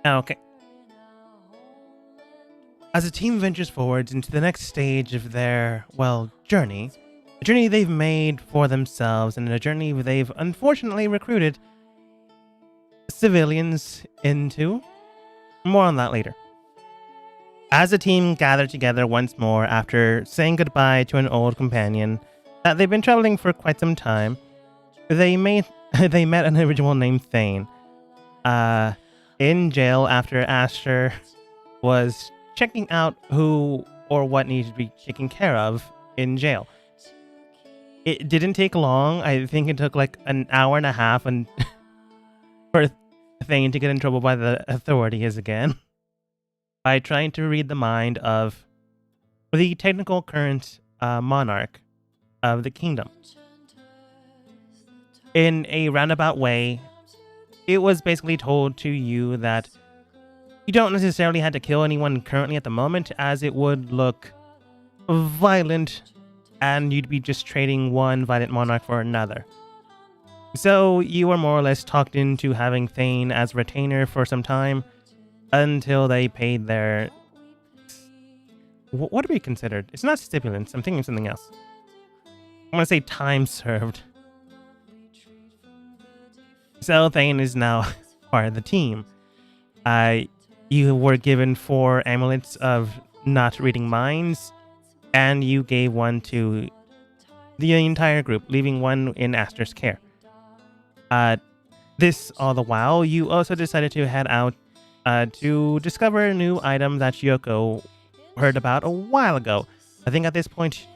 Okay. As the team ventures forwards into the next stage of their, well, journey, a journey they've made for themselves and a journey they've unfortunately recruited civilians into. More on that later. As the team gathered together once more after saying goodbye to an old companion that they've been traveling for quite some time, they made they met an individual named Thane in jail after Aster was checking out who or what needed to be taken care of in jail. It didn't take long. I think it took like an hour and a half and for Thane to get in trouble by the authorities again by trying to read the mind of the technical current monarch of the kingdom. In a roundabout way, it was basically told to you that you don't necessarily have to kill anyone currently at the moment, as it would look violent and you'd be just trading one violent monarch for another. So you were more or less talked into having Thane as retainer for some time until they paid their... What do we considered? It's not stipulants. I'm thinking of something else. I'm going to say time served. So Thane is now part of the team. You were given 4 amulets of not reading minds, and you gave one to the entire group, leaving one in Aster's care. This all the while, you also decided to head out to discover a new item that Yoko heard about a while ago. I think at this point,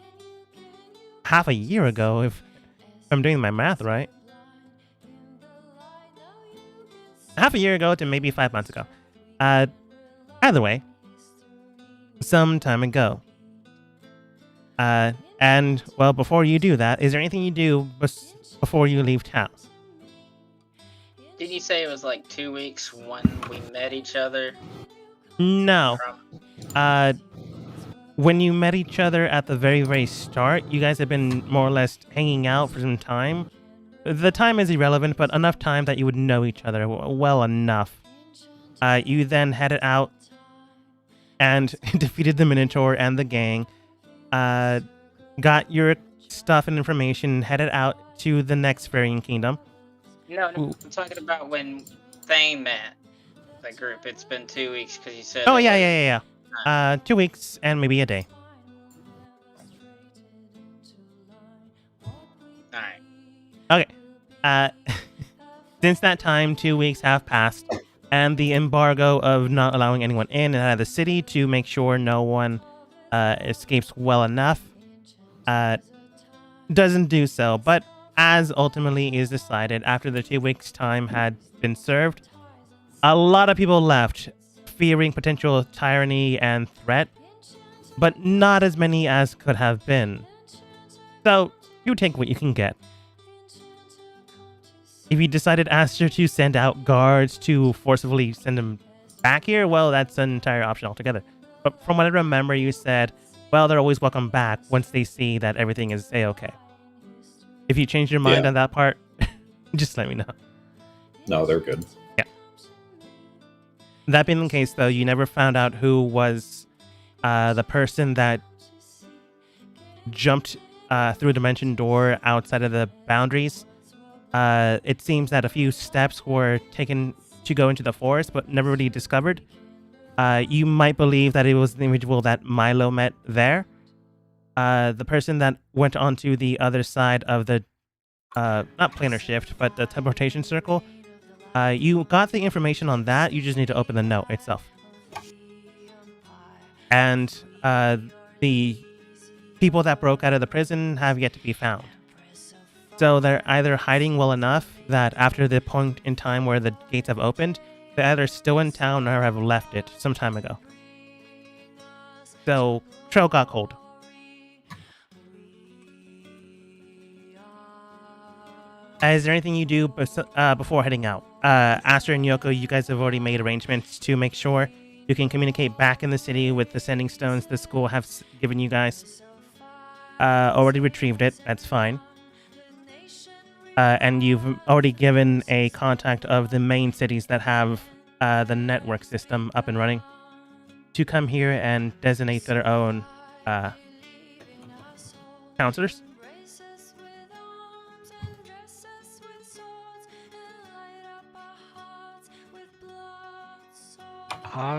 half a year ago, if I'm doing my math right. Half a year ago to maybe 5 months ago. Either way, some time ago. And, well, before you do that, is there anything you do before you leave town? Didn't you say it was like 2 weeks when we met each other? No. When you met each other at the very, very start, you guys have been more or less hanging out for some time. The time is irrelevant, but enough time that you would know each other well enough. You then headed out and defeated the Minotaur and the gang. Got your stuff and information, headed out to the next Varian Kingdom. No, I'm talking about when Thane met the group. It's been 2 weeks because you said... Oh, yeah. 2 weeks and maybe a day. Alright. Okay. Since that time, 2 weeks have passed, and the embargo of not allowing anyone in and out of the city to make sure no one escapes well enough doesn't do so. But as ultimately is decided, after the 2 weeks' time had been served, a lot of people left, fearing potential tyranny and threat, but not as many as could have been. So, you take what you can get. If you decided Aster to send out guards to forcibly send them back here, well, that's an entire option altogether. But from what I remember, you said, well, they're always welcome back once they see that everything is A-okay. If you change your mind on that part, just let me know. No, they're good. Yeah. That being the case, though, you never found out who was the person that jumped through a dimension door outside of the boundaries. It seems that a few steps were taken to go into the forest, but never really discovered. You might believe that it was the individual that Milo met there. The person that went onto the other side of the, not planar shift, but the teleportation circle. You got the information on that, you just need to open the note itself. And the people that broke out of the prison have yet to be found. So they're either hiding well enough that after the point in time where the gates have opened, they're either still in town or have left it some time ago. So, trail got cold. Is there anything you do before heading out? Aster and Yoko, you guys have already made arrangements to make sure you can communicate back in the city with the sending stones the school have given you guys. Already retrieved it, that's fine. And you've already given a contact of the main cities that have the network system up and running to come here and designate their own counselors.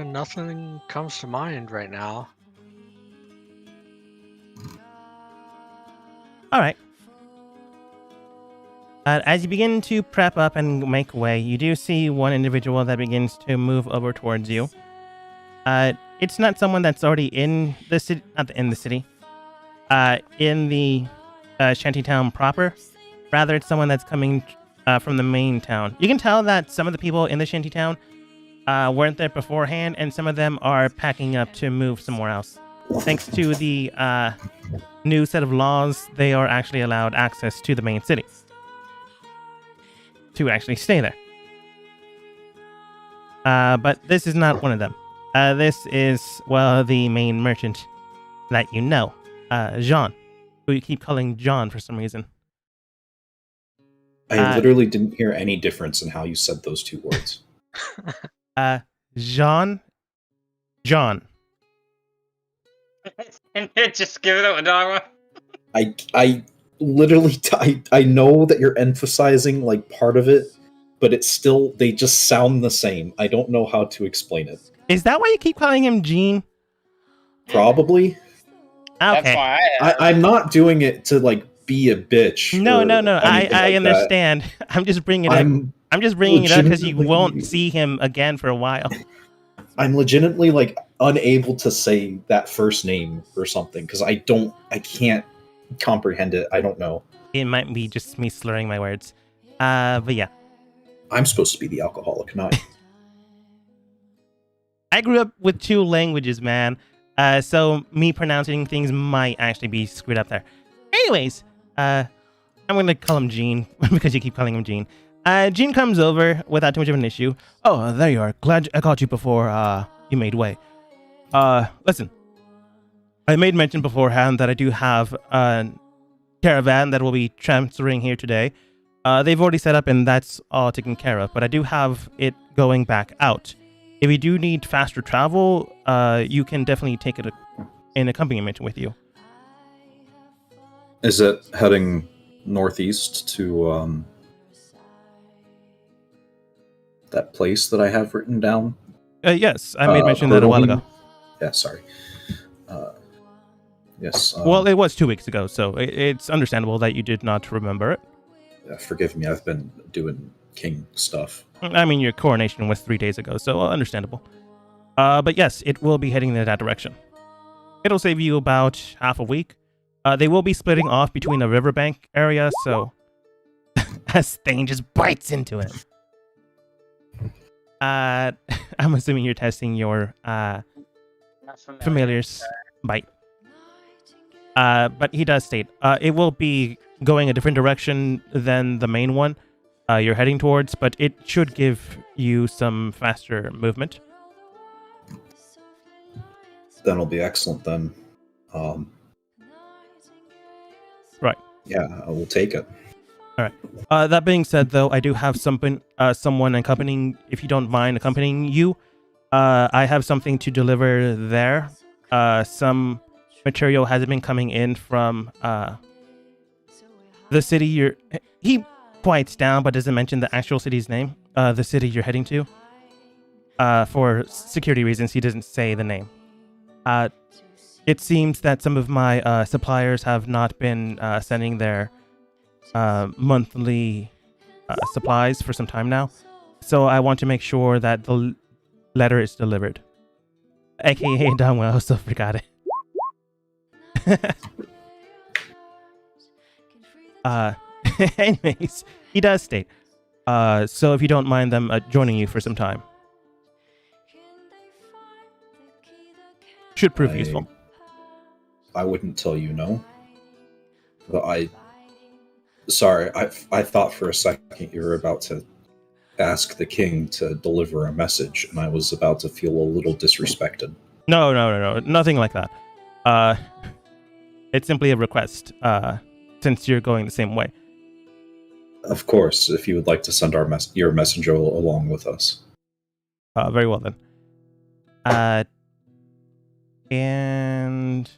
Nothing comes to mind right now. All right. As you begin to prep up and make way, you do see one individual that begins to move over towards you. It's not someone that's already in the city, not in the city, in the shantytown proper. Rather, it's someone that's coming from the main town. You can tell that some of the people in the shantytown weren't there beforehand, and some of them are packing up to move somewhere else. Thanks to the new set of laws, they are actually allowed access to the main city to actually stay there. But this is not one of them. This is, well, the main merchant that you know, Jean, who you keep calling John for some reason. I literally didn't hear any difference in how you said those two words. John. Just give it up, Dogma. I literally, I know that you're emphasizing like part of it, but it's still, they just sound the same. I don't know how to explain it. Is that why you keep calling him Gene? Probably. Okay. That's why I'm not doing it to like be a bitch. No. I I understand. I'm just bringing it up. I'm just bringing it up because you won't see him again for a while. I'm legitimately like unable to say that first name or something because I can't comprehend it. I don't know. It might be just me slurring my words. But yeah. I'm supposed to be the alcoholic, not you. I grew up with two languages, man. So me pronouncing things might actually be screwed up there. Anyways, I'm going to call him Gene because you keep calling him Gene. Gene comes over without too much of an issue. Oh, there you are. Glad I caught you before you made way. Listen, I made mention beforehand that I do have a caravan that will be transferring here today. They've already set up and that's all taken care of, but I do have it going back out. If you do need faster travel, you can definitely take it in accompaniment with you. Is it heading northeast to that place that I have written down? Yes, I made mention that a while ago. Yeah, sorry. Yes. Well, it was 2 weeks ago, so it's understandable that you did not remember it. Forgive me, I've been doing king stuff. I mean, your coronation was 3 days ago, so understandable. But yes, it will be heading in that direction. It'll save you about half a week. They will be splitting off between a riverbank area, so as Thane just bites into it. I'm assuming you're testing your familiar's bite. But he does state it will be going a different direction than the main one you're heading towards, but it should give you some faster movement. That'll be excellent then. Right. Yeah, I will take it. All right. That being said, though, I do have someone accompanying, if you don't mind accompanying you. I have something to deliver there. Some material has been coming in from the city he quiets down but doesn't mention the actual city's name. The city you're heading to. For security reasons, he doesn't say the name. It seems that some of my suppliers have not been sending their monthly supplies for some time now. So I want to make sure that the letter is delivered. AKA Donwell, I also forgot it. Anyways, he does state. So if you don't mind them joining you for some time. Should prove useful. I wouldn't tell you no. But sorry, I thought for a second you were about to ask the king to deliver a message, and I was about to feel a little disrespected. No, nothing like that. It's simply a request, since you're going the same way. Of course, if you would like to send your messenger along with us. Very well then. And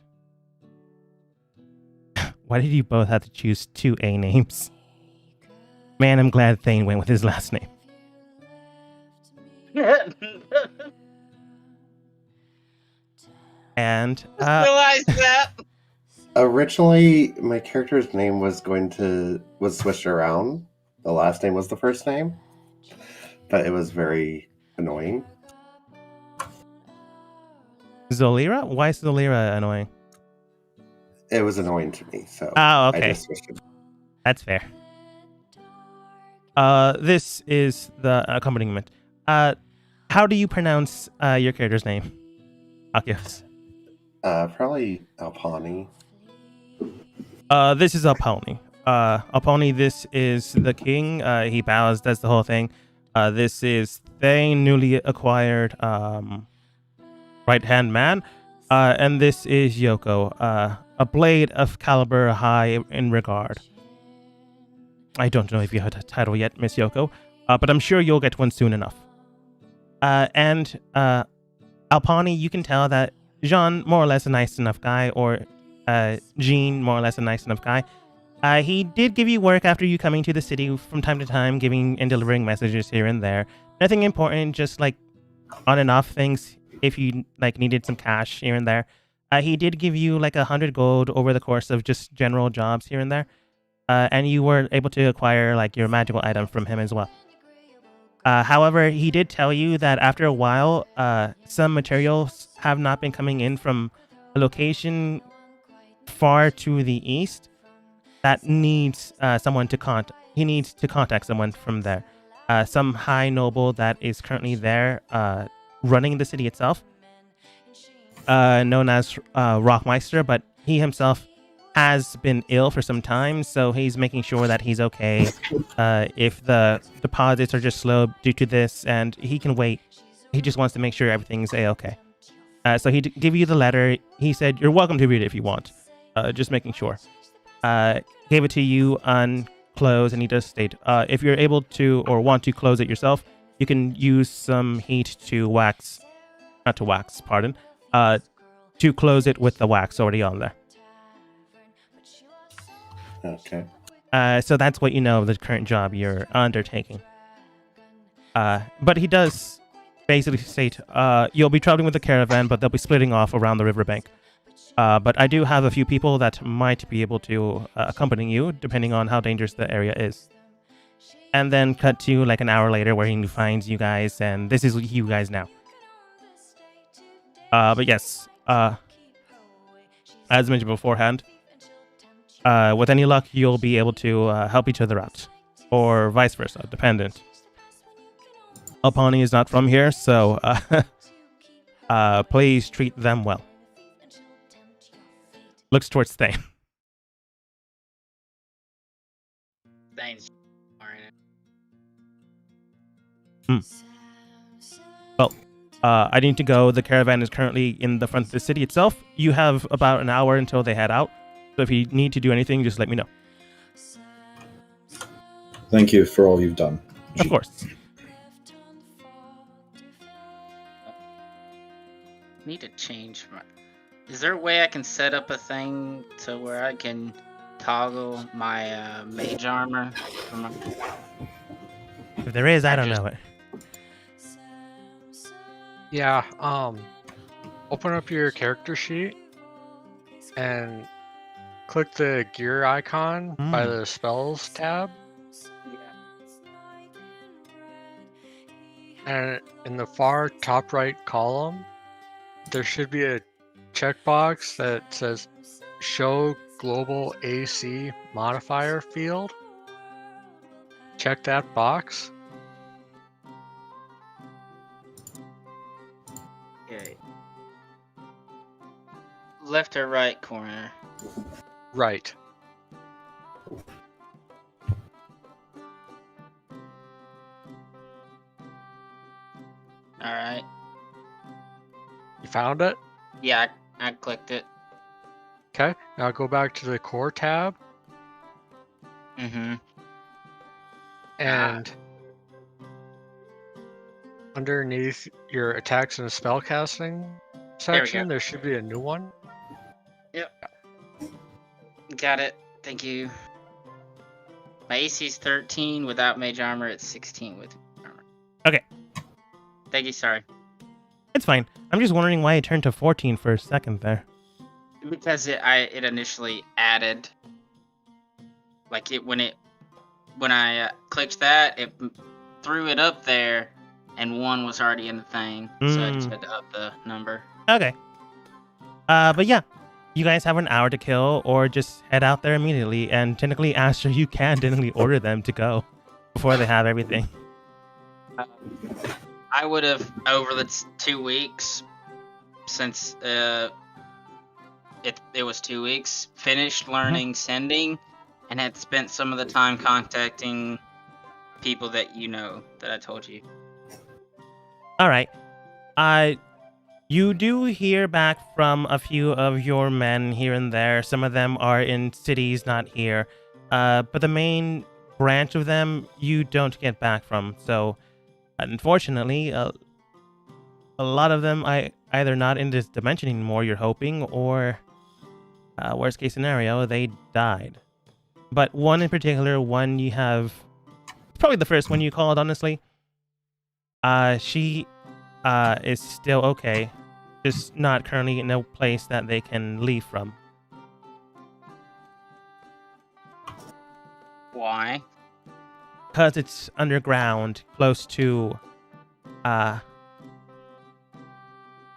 why did you both have to choose two A names? Man, I'm glad Thane went with his last name. And Realize that. Originally, my character's name was switched around. The last name was the first name, but it was very annoying. Zolira? Why is Zolira annoying? It was annoying to me, so Oh, okay. I just switched it. That's fair. This is the accompaniment. How do you pronounce your character's name? Akios. Probably Alpani. This is Alponi. Alponi, this is the king. He bows, does the whole thing. This is Thane, newly acquired right-hand man. And this is Yoko, a blade of caliber high in regard. I don't know if you had a title yet, Miss Yoko, but I'm sure you'll get one soon enough. And Alpani, you can tell that Jean, more or less a nice enough guy, or Jean, more or less a nice enough guy. He did give you work after you coming to the city from time to time, giving and delivering messages here and there. Nothing important, just like on and off things if you like needed some cash here and there. He did give you like 100 gold over the course of just general jobs here and there. And you were able to acquire like your magical item from him as well. However, he did tell you that after a while, some materials have not been coming in from a location far to the east that needs someone to contact. He needs to contact someone from there. Some high noble that is currently there running the city itself, known as Rockmeister, but he himself has been ill for some time, so he's making sure that he's okay. If the deposits are just slow due to this, and he can wait, he just wants to make sure everything's a-okay. So he gave you the letter. He said, you're welcome to read it if you want. Just making sure. Gave it to you unclosed, and he does state, if you're able to or want to close it yourself, you can use some heat to to close it with the wax already on there. Okay. So that's what you know of the current job you're undertaking. But he does basically state, you'll be traveling with the caravan, but they'll be splitting off around the riverbank. But I do have a few people that might be able to accompany you, depending on how dangerous the area is. And then cut to like an hour later where he finds you guys, and this is you guys now. But yes, as mentioned beforehand, with any luck, you'll be able to help each other out, or vice versa, dependent. Alpani is not from here, so please treat them well. Looks towards Thane. Thanks. Well, I need to go. The caravan is currently in the front of the city itself. You have about an hour until they head out. So if you need to do anything, just let me know. Thank you for all you've done. Of course. Need to change my... Is there a way I can set up a thing to where I can toggle my mage armor? If there is, I don't know it. Yeah, open up your character sheet and click the gear icon by the spells tab. And in the far top right column, there should be a checkbox that says Show Global AC Modifier Field. Check that box. Okay. Left or right corner? Right. Alright. You found it? Yeah, I clicked it. Okay. Now go back to the core tab Mm-hmm. and underneath your attacks and spellcasting section, there should be a new one. Got it. Thank you. My AC's 13 without mage armor. It's 16 with armor. Okay. Thank you. Sorry. It's fine. I'm just wondering why it turned to 14 for a second there. Because it initially added, like when I clicked that, it threw it up there, and 1 was already in the thing, so I just had to up the number. Okay. But yeah, you guys have an hour to kill, or just head out there immediately. And technically, Aster, you can technically order them to go before they have everything. I would have over the 2 weeks, since it was 2 weeks, finished learning sending, and had spent some of the time contacting people that that I told you. All right. You do hear back from a few of your men here and there. Some of them are in cities, not here. But the main branch of them, you don't get back from. So, unfortunately, a lot of them either not in this dimension anymore, you're hoping, or worst case scenario, they died. But one in particular, one you have, probably the first one you called, honestly. She is still okay, just not currently in a place that they can leave from. Why? Because it's underground, close to,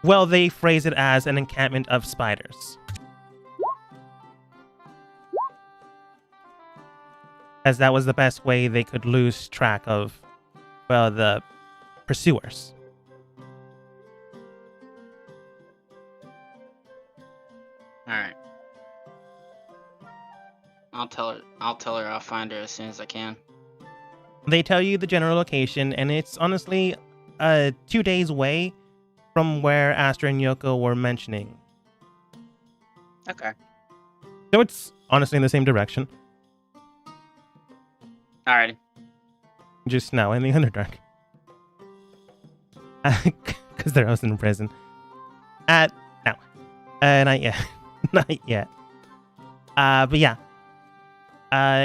well, they phrase it as an encampment of spiders. As that was the best way they could lose track of, well, the pursuers. Alright. I'll tell her I'll find her as soon as I can. They tell you the general location, and it's honestly 2 days away from where Aster and Yoko were mentioning. Okay. So it's honestly in the same direction. Alrighty. Just now in the Underdark. Because they're also in prison. No. Not yet. Not yet. But yeah.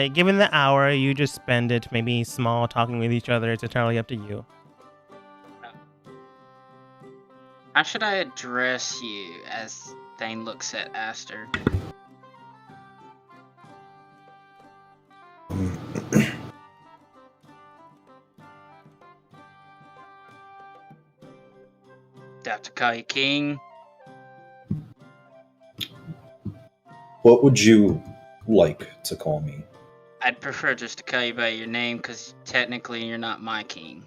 Given the hour, you just spend it maybe small talking with each other. It's entirely up to you. How should I address you as Thane looks at Aster? Do I have to call you King? What would you like to call me? I'd prefer just to call you by your name, because technically you're not my king.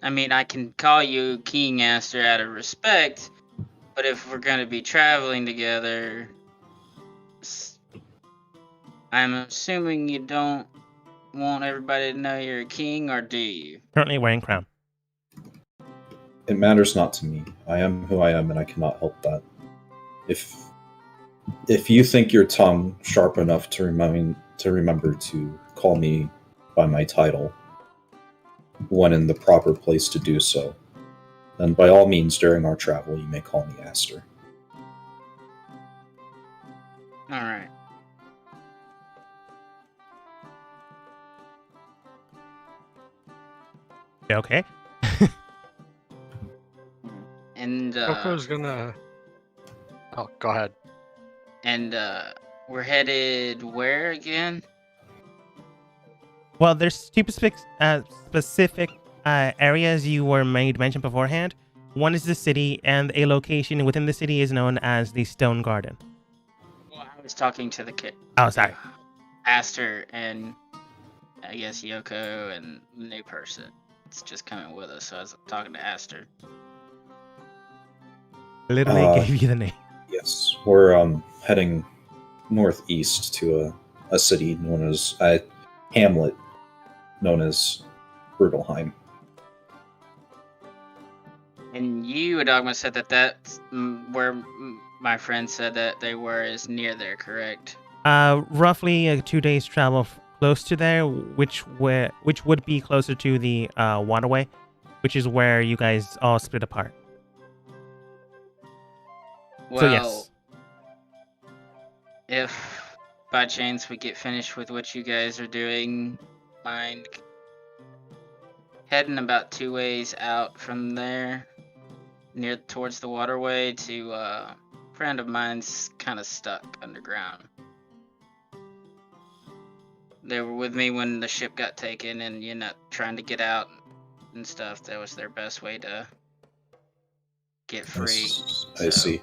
I mean, I can call you King Aster out of respect, but if we're going to be traveling together, I'm assuming you don't want everybody to know you're a king, or do you? Currently wearing crown. It matters not to me. I am who I am, and I cannot help that. If you think your tongue sharp enough to remember to call me by my title when in the proper place to do so, then by all means during our travel you may call me Aster. Alright. Okay. And Yoko's gonna... Oh, go ahead. And we're headed where again? Well, there's two specific areas you were made mention beforehand. One is the city, and a location within the city is known as the Stone Garden. Well, I was talking to the kid. Oh, sorry. Aster and I guess Yoko and the new person. It's just coming with us, so I was talking to Aster. Literally gave you the name. Yes, we're heading northeast to a city known as a hamlet known as Brutalheim. And you, Adogma, said that's where my friend said that they were, is near there, correct? Roughly a 2 days travel close to there, which would be closer to the waterway, which is where you guys all split apart. Well, So yes. if by chance we get finished with what you guys are doing, mind heading about 2 ways out from there, near towards the waterway, to a friend of mine's kind of stuck underground. They were with me when the ship got taken, and trying to get out and stuff. That was their best way to get free. I see.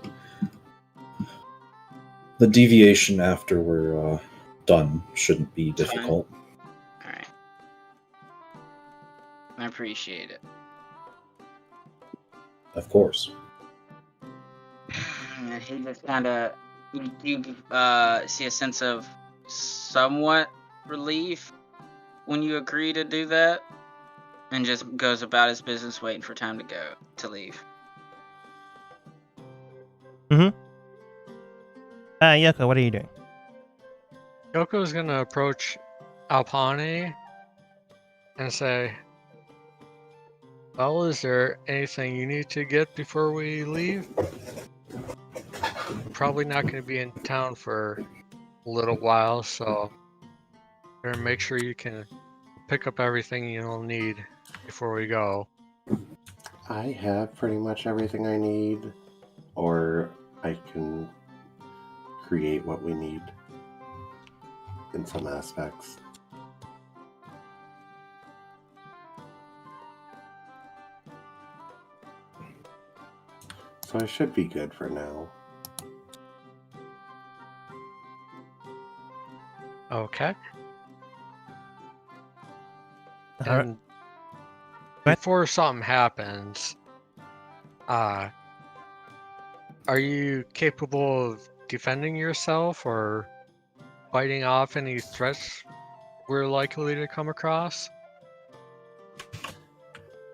The deviation after we're done shouldn't be difficult. Alright. I appreciate it. Of course. And he just kind of, you see a sense of somewhat relief when you agree to do that, and just goes about his business waiting for time to leave. Yoko, what are you doing? Yoko's gonna approach Alpani and say, well, is there anything you need to get before we leave? I'm probably not going to be in town for a little while, so better make sure you can pick up everything you'll need before we go. I have pretty much everything I need, or I can create what we need in some aspects. So I should be good for now. Okay. Alright. And ahead. before something happens, are you capable of defending yourself or fighting off any threats we're likely to come across?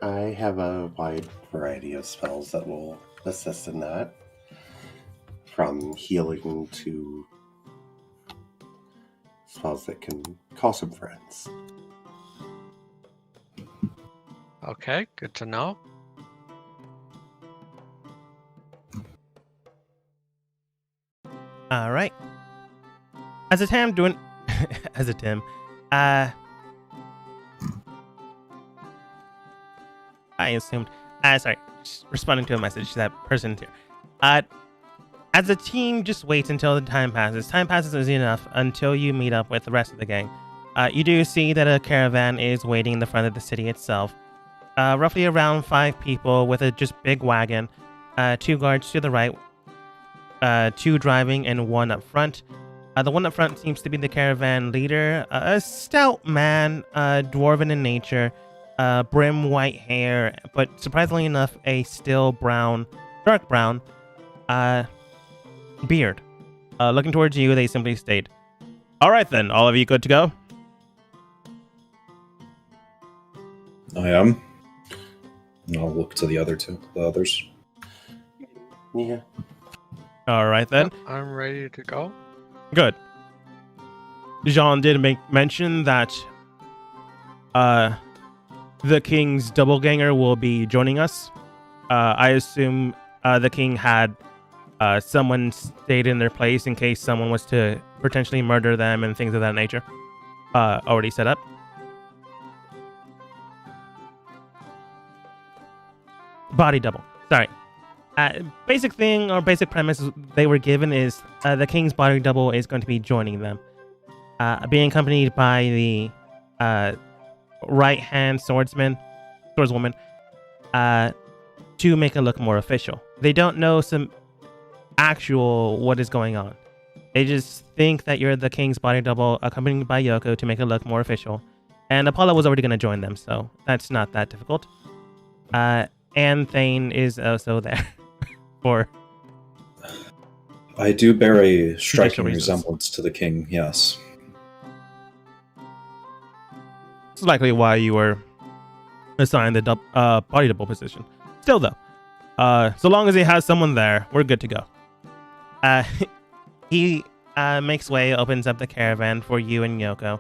I have a wide variety of spells that will assist in that, from healing to spells that can call some friends. Okay, good to know. All right. As a Tim doing, as a Tim, I assumed. Sorry, just responding to a message. That person's here. As a team, just waits until the time passes. Time passes is enough until you meet up with the rest of the gang. You do see that a caravan is waiting in the front of the city itself. Roughly around 5 people with a just big wagon. 2 guards to the right. 2 driving and 1 up front. The one up front seems to be the caravan leader. A stout man, dwarven in nature. Brim white hair, but surprisingly enough, a still dark brown beard. Looking towards you, they simply state, "All right then, all of you good to go?" I am. And I'll look to the others. Yeah. All right then. Yep, I'm ready to go. Good. Jean did make mention that the king's doubleganger will be joining us. I assume the king had someone stayed in their place in case someone was to potentially murder them and things of that nature. Already set up. Body double. Sorry. Basic thing or basic premise they were given is the king's body double is going to be joining them. Being accompanied by the right-hand swordswoman, to make it look more official. They don't know some actual what is going on. They just think that you're the king's body double accompanied by Yoko to make it look more official. And Apollo was already going to join them, so that's not that difficult. And Thane is also there for... I do bear a striking reasons. resemblance to the king, yes. It's likely why you were assigned the body double position. Still, though, so long as he has someone there, we're good to go. He makes way, opens up the caravan for you and Yoko.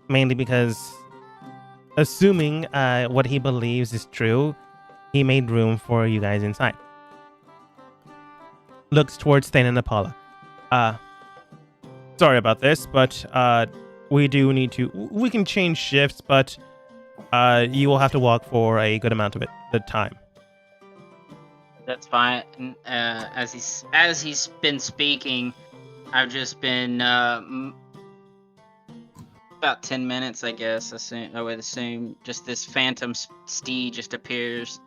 Mainly because, assuming what he believes is true, he made room for you guys inside. Looks towards Thane and Apollo. Sorry about this, but we do need to. We can change shifts, but you will have to walk for a good amount of the time. That's fine. As he's been speaking, I've just been about 10 minutes, I guess. I would assume just this phantom steed just appears.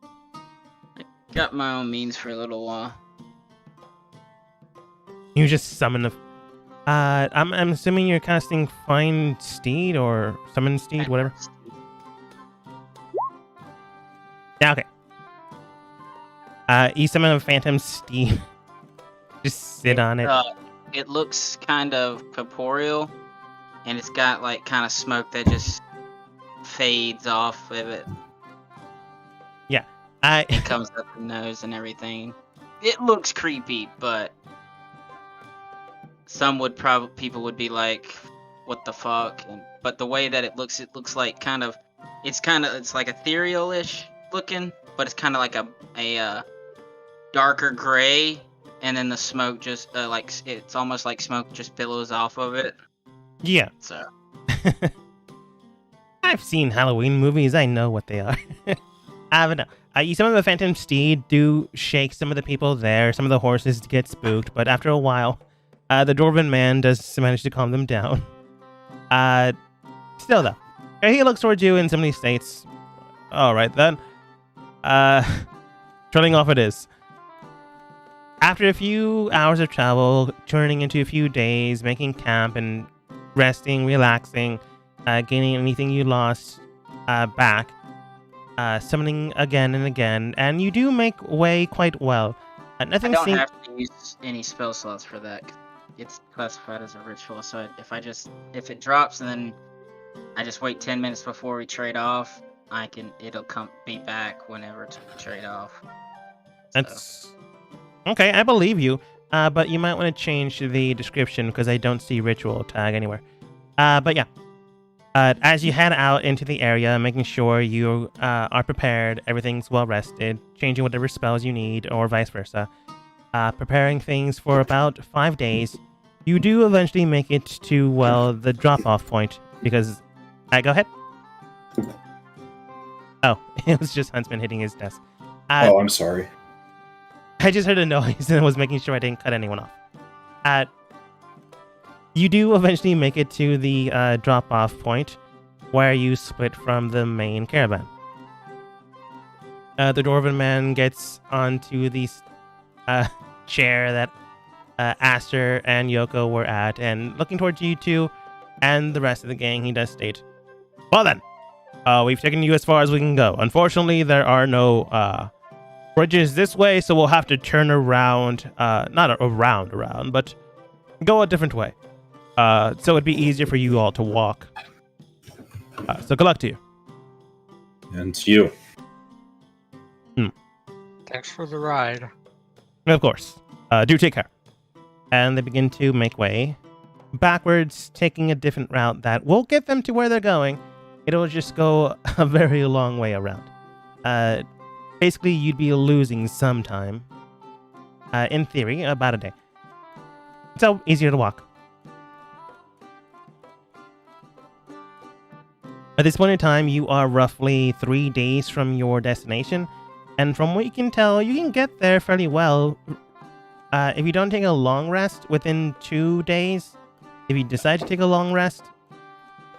I got my own means for a little while. You just summon I'm assuming you're casting Find Steed or Summon Steed, whatever. Yeah, okay. You summon a phantom steed. Just sit on it. It looks kind of corporeal, and it's got like kind of smoke that just fades off of it. Yeah, It comes up the nose and everything. It looks creepy, but people would be like, "What the fuck?" But the way that it looks like it's like ethereal-ish looking, but it's kind of like a darker gray, and then the smoke just it's almost like smoke just billows off of it. Yeah. So I've seen Halloween movies. I know what they are. But no. Some of the phantom steed do shake some of the people there. Some of the horses get spooked, but after a while, the dwarven man does manage to calm them down. Still though, he looks towards you and somebody states, "All right then." Trailing off it is. After a few hours of travel, turning into a few days, making camp and resting, relaxing, gaining anything you lost back, summoning again and again, and you do make way quite well. I don't have to use any spell slots for that. It's classified as a ritual, so if it drops and then I just wait 10 minutes before we trade off, it'll be back whenever to trade off. That's okay. I believe you, but you might want to change the description because I don't see ritual tag anywhere. But yeah, as you head out into the area, making sure you are prepared, everything's well rested, changing whatever spells you need, or vice versa. Preparing things for about 5 days, you do eventually make it to the drop-off point because. Go ahead. Oh, it was just Huntsman hitting his desk. I'm sorry. I just heard a noise and was making sure I didn't cut anyone off. You do eventually make it to the drop-off point where you split from the main caravan. The dwarven man gets onto the chair that Aster and Yoko were at, and looking towards you two and the rest of the gang, he does state, "Well then, we've taken you as far as we can go. Unfortunately, there are no bridges this way, so we'll have to turn around, not around, but go a different way. So it'd be easier for you all to walk. So good luck to you." And to you. Thanks for the ride. Of course. Do take care. And they begin to make way backwards, taking a different route that will get them to where they're going. It'll just go a very long way around. Basically, you'd be losing some time. In theory, about a day. So, easier to walk. At this point in time, you are roughly 3 days from your destination. And from what you can tell, you can get there fairly well. If you don't take a long rest within 2 days, if you decide to take a long rest,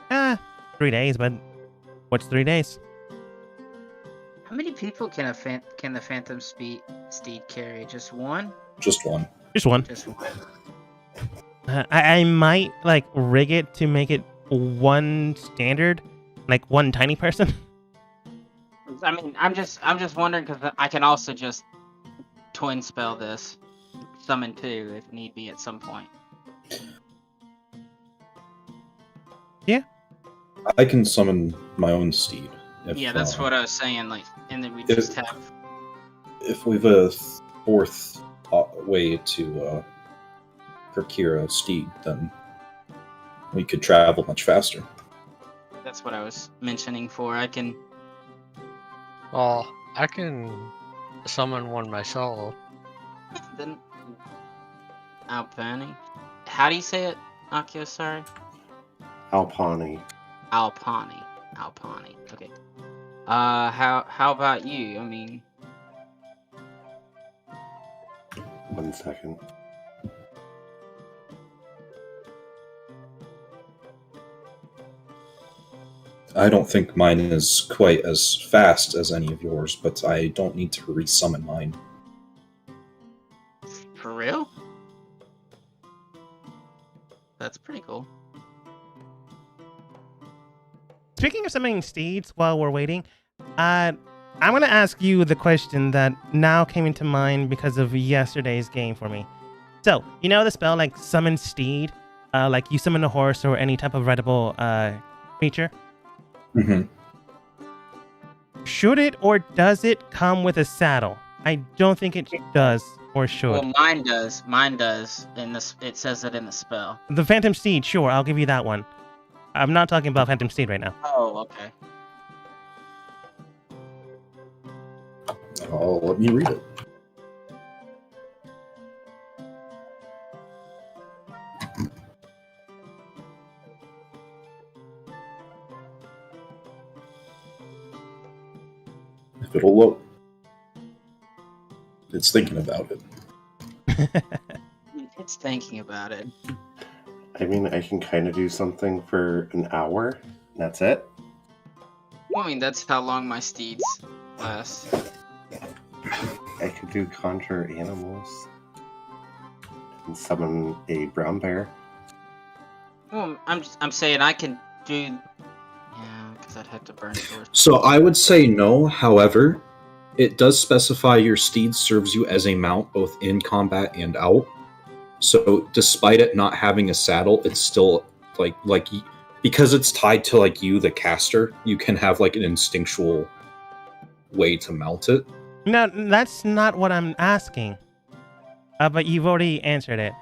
3 days, but what's 3 days? How many people can the Phantom Steed carry? Just one? Just one. Just one. Just one. I might rig it to make it one standard, like one tiny person. I mean, I'm just wondering because I can also just twin spell this, summon two if need be at some point. Yeah. I can summon my own steed. Yeah, that's what I was saying. And then we just have. If we've a fourth way to procure a steed, then we could travel much faster. That's what I was mentioning for. I can. Well, I can summon one myself. Then. Alpani. How do you say it, Akio? Sorry. Alpani. Alpani. Okay. How about you? I mean, 1 second. I don't think mine is quite as fast as any of yours, but I don't need to resummon mine. for real? That's pretty cool. Speaking of summoning steeds while we're waiting, I'm going to ask you the question that now came into mind because of yesterday's game for me. So, you know the spell like summon steed? Like you summon a horse or any type of rideable creature? Mm-hmm. Should it or does it come with a saddle? I don't think it does or should. Well, mine does. Mine does. It says it in the spell. The Phantom Steed, sure, I'll give you that one. I'm not talking about Phantom Steed right now. Oh, okay. Oh, let me read it. If it'll load. It's thinking about it. It's thinking about it. I mean, I can kind of do something for an hour. That's it. I mean, that's how long my steeds last. I could do conjure animals and summon a brown bear. Well, I'm saying I can do. Yeah, because I'd have to burn doors. So I would say no, however, it does specify your steed serves you as a mount both in combat and out. So despite it not having a saddle, it's still like because it's tied to like you, the caster, you can have like an instinctual way to mount it. No, that's not what I'm asking. But you've already answered it.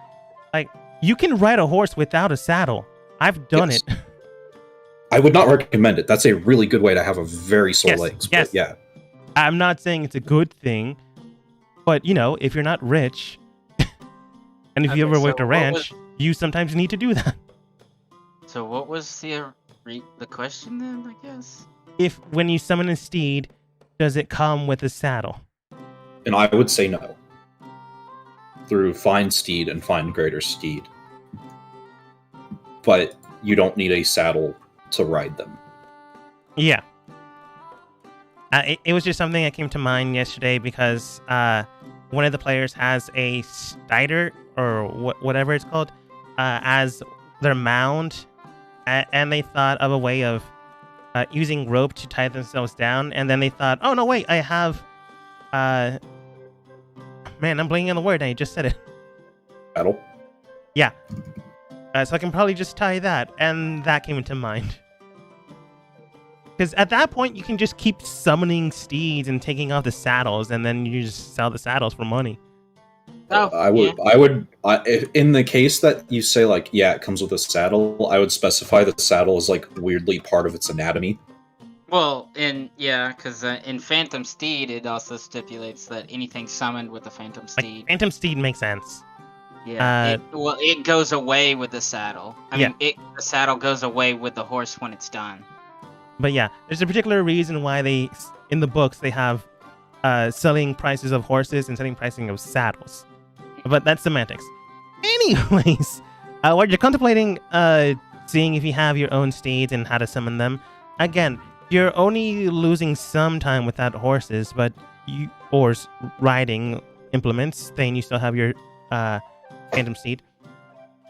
Like, you can ride a horse without a saddle. I've done Yes. it. I would not recommend it. That's a really good way to have a very sore Yes, legs. yes. But yeah. I'm not saying it's a good thing, but you know, if you're not rich, and if you Okay, ever so worked a what ranch, you sometimes need to do that. So what was the question then? I guess. If when you summon a steed, does it come with a saddle? And I would say no. Through Find Steed and Find Greater Steed. But you don't need a saddle to ride them. Yeah. It was just something that came to mind yesterday because one of the players has a Stider or whatever it's called as their mound, and they thought of a way of using rope to tie themselves down, and then they thought, oh no, wait, I have man, I'm blanking on the word, and I just said it. Saddle? Yeah. So I can probably just tie that, and that came into mind. Because at that point, you can just keep summoning steeds and taking off the saddles, and then you just sell the saddles for money. Oh, I would, if, in the case that you say like, yeah, it comes with a saddle, I would specify the saddle is like weirdly part of its anatomy. Well, because in Phantom Steed, it also stipulates that anything summoned with a Phantom Steed. Like, Phantom Steed makes sense. Yeah. It goes away with the saddle. I mean, the saddle goes away with the horse when it's done. But yeah, there's a particular reason why they, in the books, they have selling prices of horses and selling pricing of saddles. But that's semantics. Anyways, while you're contemplating seeing if you have your own steeds and how to summon them, again, you're only losing some time without horses, but or riding implements, then you still have your Phantom Steed.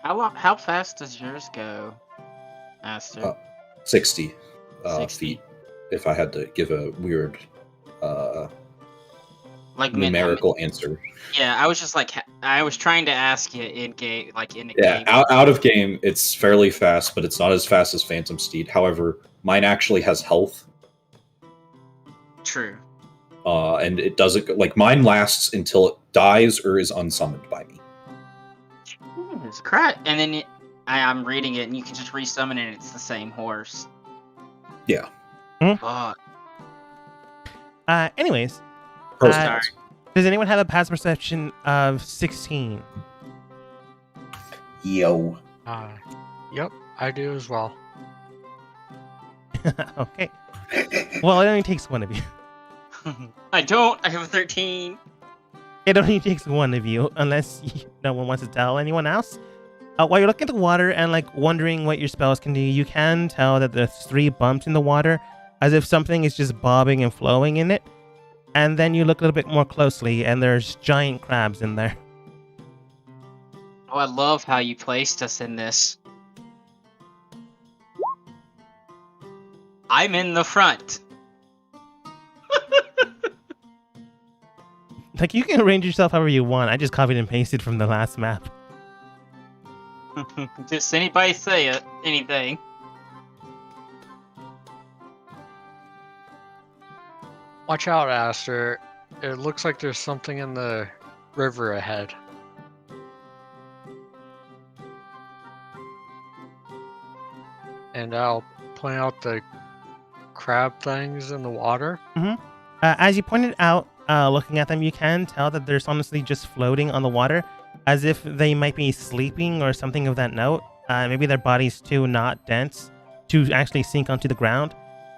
How fast does yours go, Aster? 60, 60? feet. If I had to give a weird Like numerical answer. Yeah, I was just like, I was trying to ask you in game, like in a Yeah, game. out of game, it's fairly fast, but it's not as fast as Phantom Steed. However, mine actually has health. True. And it doesn't, like, mine lasts until it dies or is unsummoned by me. It's correct. And then I'm reading it, and you can just resummon it, and it's the same horse. Yeah. Fuck. Anyways, Perfect. does anyone have a passive perception of 16? Yo. Yep, I do as well. Okay. Well, it only takes one of you. I don't. I have a 13. It only takes one of you, unless no one wants to tell anyone else. While you're looking at the water and like wondering what your spells can do, you can tell that there's 3 bumps in the water, as if something is just bobbing and flowing in it. And then you look a little bit more closely, and there's giant crabs in there. Oh, I love how you placed us in this. I'm in the front. Like, you can arrange yourself however you want. I just copied and pasted from the last map. Just anybody say it, anything. Watch out, Aster. It looks like there's something in the river ahead. And I'll point out the crab things in the water. As you pointed out, looking at them, you can tell that there's honestly just floating on the water, as if they might be sleeping or something of that note. Maybe their body's too not dense to actually sink onto the ground,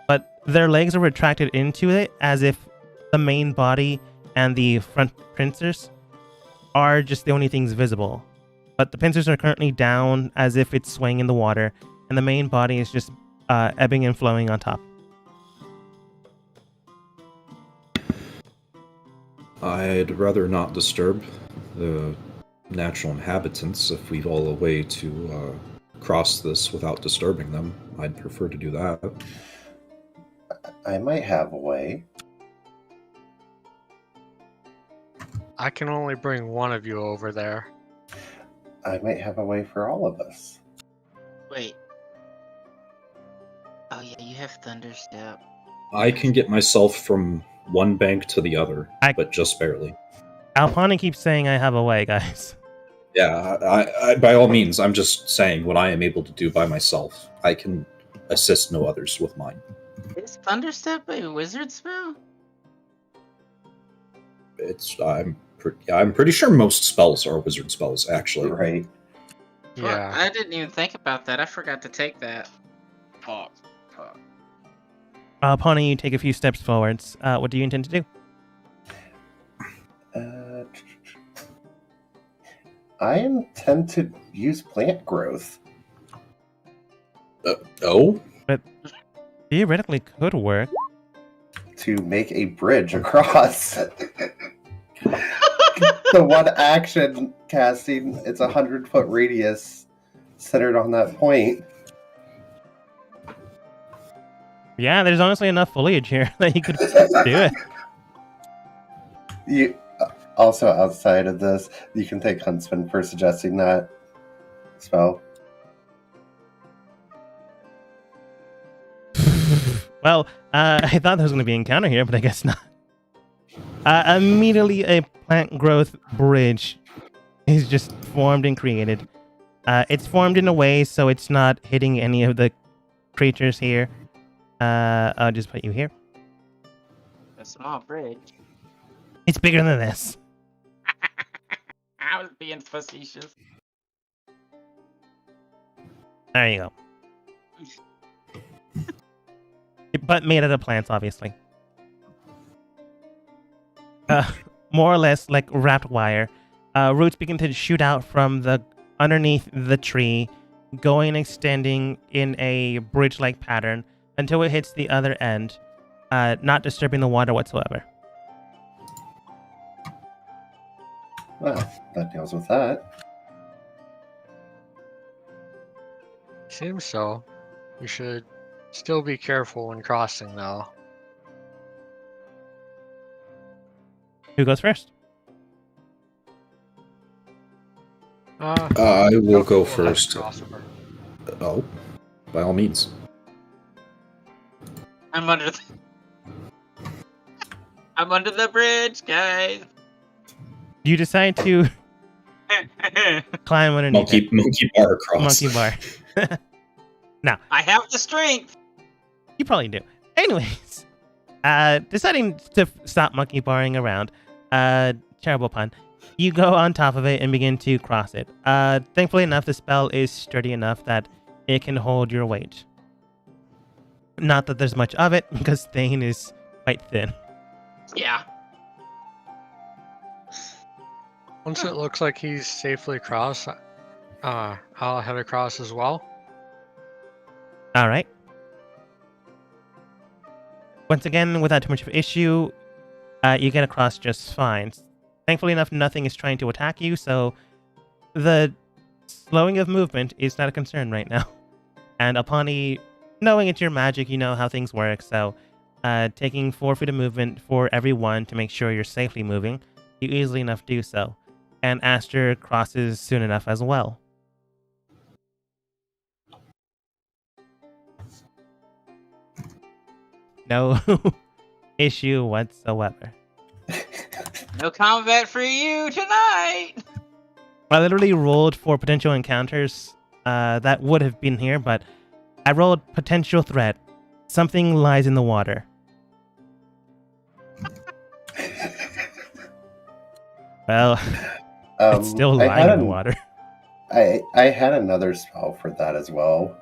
but their legs are retracted into it, as if the main body and the front pincers are just the only things visible. But the pincers are currently down, as if it's swaying in the water, and the main body is just ebbing and flowing on top. I'd rather not disturb the natural inhabitants. If we've all a way to cross this without disturbing them, I'd prefer to do that. I might have a way. I can only bring one of you over there. I might have a way for all of us. Wait. Oh yeah, you have Thunderstep. I can get myself from one bank to the other, but just barely. Alpani keeps saying I have a way, guys. Yeah, I by all means, I'm just saying what I am able to do by myself. I can assist no others with mine. Is Thunderstep a wizard spell? I'm pretty sure most spells are wizard spells, actually. Right. Fuck, Yeah. I didn't even think about that. I forgot to take that. Fuck. Alpani, you take a few steps forwards. What do you intend to do? I intend to use plant growth. Oh? Theoretically could work. To make a bridge across. The one action casting, it's 100-foot radius centered on that point. Yeah, there's honestly enough foliage here that you could do it. Also, outside of this, you can thank Huntsman for suggesting that spell. Well, I thought there was going to be an encounter here, but I guess not. Immediately, a plant growth bridge is just formed and created. It's formed in a way so it's not hitting any of the creatures here. I'll just put you here. A small bridge. It's bigger than this. I was being facetious. There you go. But made out of plants, obviously. More or less like wrapped wire. Roots begin to shoot out from the underneath the tree, going and extending in a bridge-like pattern until it hits the other end, not disturbing the water whatsoever. Well, that deals with that. Seems so. You should still be careful when crossing, though. Who goes first? I will go We'll have to first. cross over. Oh, by all means. I'm under the bridge, guys. You decide to Climb underneath it. Monkey bar across. Monkey bar. I have the strength. You probably do. Anyways, deciding to stop monkey barring around, terrible pun, you go on top of it and begin to cross it. Thankfully enough, the spell is sturdy enough that it can hold your weight. Not that there's much of it, because Thane is quite thin. Yeah. Once it looks like he's safely across, I'll head across as well. All right. Once again, without too much of an issue, you get across just fine. Thankfully enough, nothing is trying to attack you, so the slowing of movement is not a concern right now. And upon knowing it's your magic, you know how things work, so taking 4 feet of movement for every one to make sure you're safely moving, you easily enough do so. And Aster crosses soon enough as well. No issue whatsoever. No combat for you tonight. I literally rolled for potential encounters that would have been here, but I rolled potential threat. Something lies in the water. Well, it's still lying in the water. I had another spell for that as well.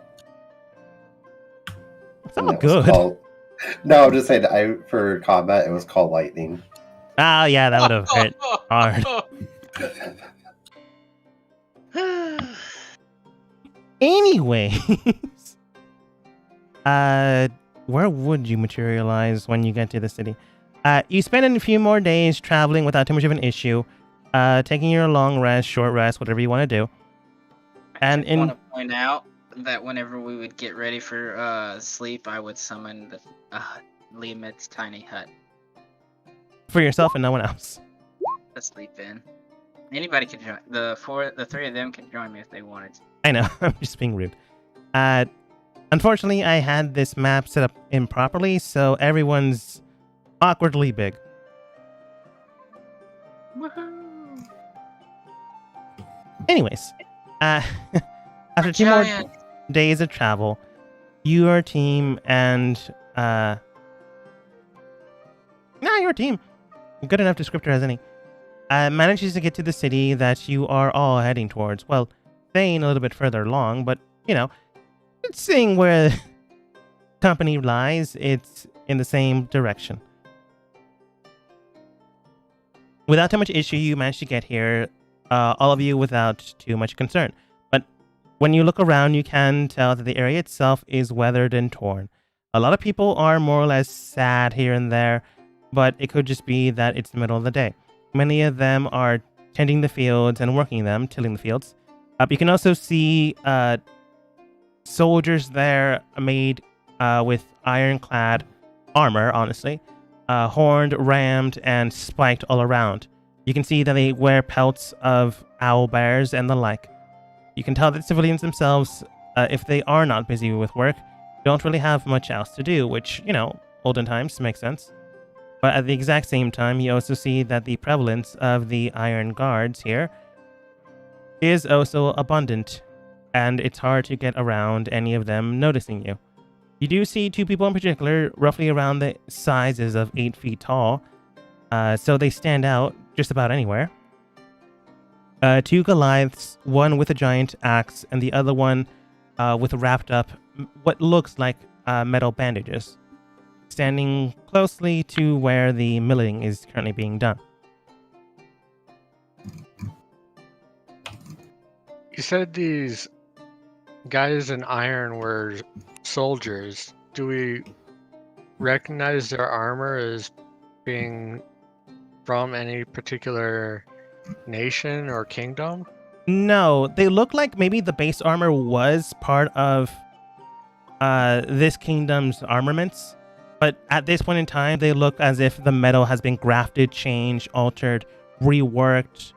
It's all good. No, I'm just saying, for combat, it was called lightning. Oh, yeah, that would have hurt hard. Anyways, where would you materialize when you get to the city? You spend a few more days traveling without too much of an issue, taking your long rest, short rest, whatever you want to do. And I want to point out that whenever we would get ready for sleep, I would summon the Liamit's tiny hut for yourself and no one else to sleep in. Anybody can join. The 3 of them can join me if they wanted to. I know, I'm just being rude. Unfortunately, I had this map set up improperly, so everyone's awkwardly big. Woohoo! Anyways, after 2 more days of travel, your team and your team, good enough descriptor as any, manages to get to the city that you are all heading towards. Well, Thane a little bit further along, but seeing where company lies, it's in the same direction. Without too much issue, you managed to get here, all of you without too much concern. But when you look around, you can tell that the area itself is weathered and torn. A lot of people are more or less sad here and there, but it could just be that it's the middle of the day. Many of them are tending the fields and working them, tilling the fields. You can also see soldiers there made with ironclad armor, honestly. Horned, rammed, and spiked all around. You can see that they wear pelts of owl bears and the like. You can tell that civilians themselves, if they are not busy with work, don't really have much else to do, which, olden times makes sense. But at the exact same time, you also see that the prevalence of the Iron Guards here is also abundant, and it's hard to get around any of them noticing you. You do see 2 people in particular, roughly around the sizes of 8 feet tall, so they stand out just about anywhere. 2 Goliaths, one with a giant axe, and the other one with wrapped up what looks like metal bandages, standing closely to where the milling is currently being done. You said these guys in iron were soldiers. Do we recognize their armor as being from any particular nation or kingdom? No, they look like maybe the base armor was part of this kingdom's armaments, but at this point in time, they look as if the metal has been grafted, changed, altered, reworked.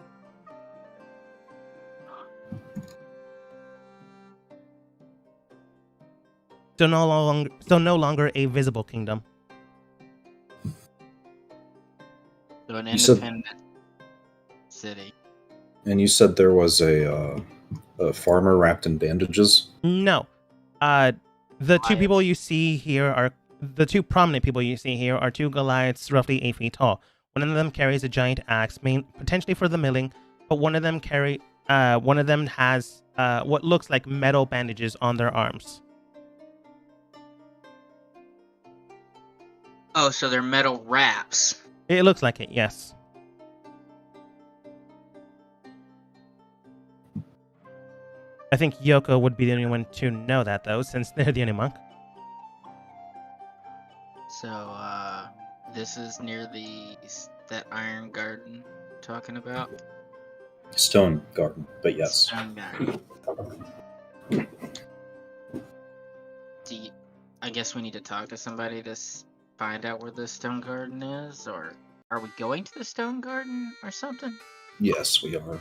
So no longer a visible kingdom. So an independent city. And you said there was a farmer wrapped in bandages? No. The two people you see here are the two prominent people you see here are two Goliaths roughly 8 feet tall. One of them carries a giant axe, potentially for the milling, but one of them has what looks like metal bandages on their arms. Oh, so they're metal wraps. It looks like it, yes. I think Yoko would be the only one to know that, though, since they're the only monk. So, this is near that Iron Garden talking about? Stone Garden, but yes. Stone Garden. I guess we need to talk to somebody to find out where the Stone Garden is, or are we going to the Stone Garden or something? Yes, we are.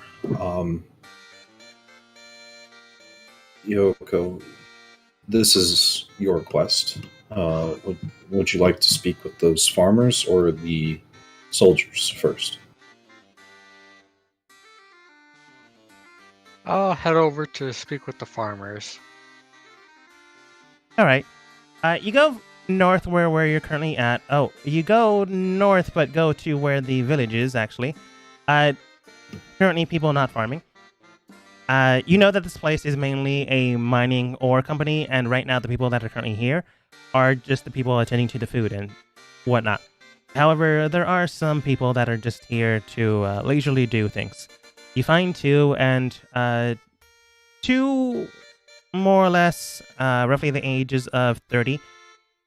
Yoko, this is your quest. Would you like to speak with those farmers or the soldiers first? I'll head over to speak with the farmers. All right. You go north where you're currently at. Oh, you go north, but go to where the village is, actually. Currently, people not farming. You know that this place is mainly a mining ore company, and right now the people that are currently here are just the people attending to the food and whatnot. However, there are some people that are just here to leisurely do things. You find two, and two more or less roughly the ages of 30.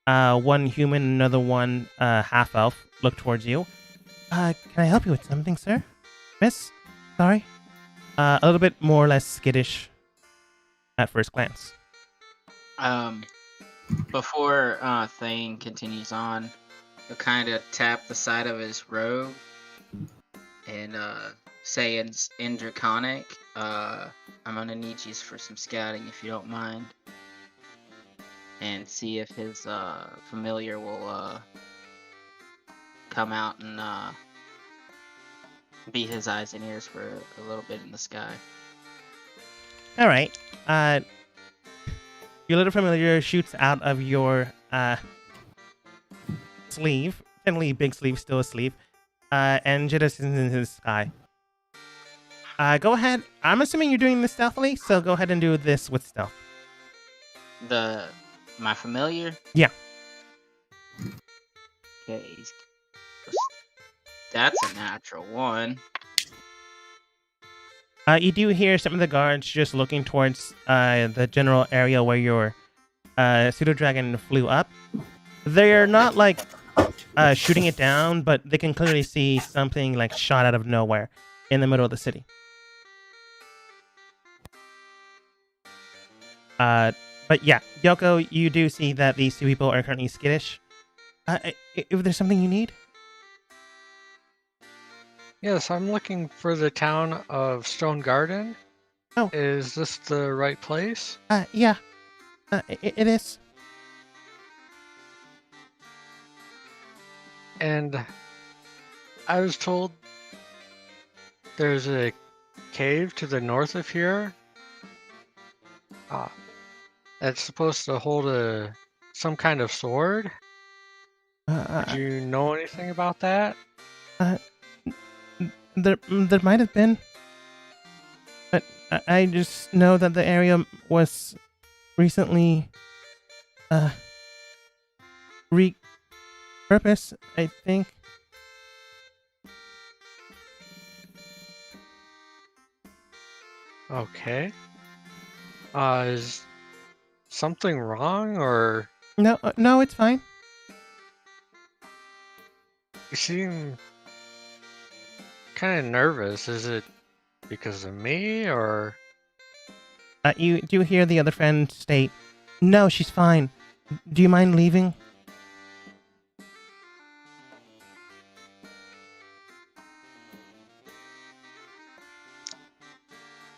One human, another one half-elf, look towards you. Can I help you with something, sir? Miss? Sorry? A little bit more or less skittish at first glance. Before Thane continues on, he'll kind of tap the side of his robe and say in Draconic, I'm gonna need you for some scouting if you don't mind, and see if his familiar will come out and be his eyes and ears for a little bit in the sky. All right. Your little familiar shoots out of your sleeve. Technically, big sleeve, still a sleeve. And jettisons into the sky. Go ahead. I'm assuming you're doing this stealthily, so go ahead and do this with stealth. My familiar? Yeah. Okay. That's a natural one. You do hear some of the guards just looking towards the general area where your pseudo-dragon flew up. They're not like shooting it down, but they can clearly see something like shot out of nowhere in the middle of the city. But yeah, Yoko, you do see that these two people are currently skittish. If there's something you need? Yes, I'm looking for the town of Stone Garden. Oh. Is this the right place? Yeah. It is. And I was told there's a cave to the north of here. That's supposed to hold some kind of sword. Do you know anything about that? There might have been, but I just know that the area was recently repurposed, I think. Okay. Is something wrong, or? No, it's fine. You seem kind of nervous. Is it because of me, or? You do hear the other friend state, "No, she's fine. Do you mind leaving?"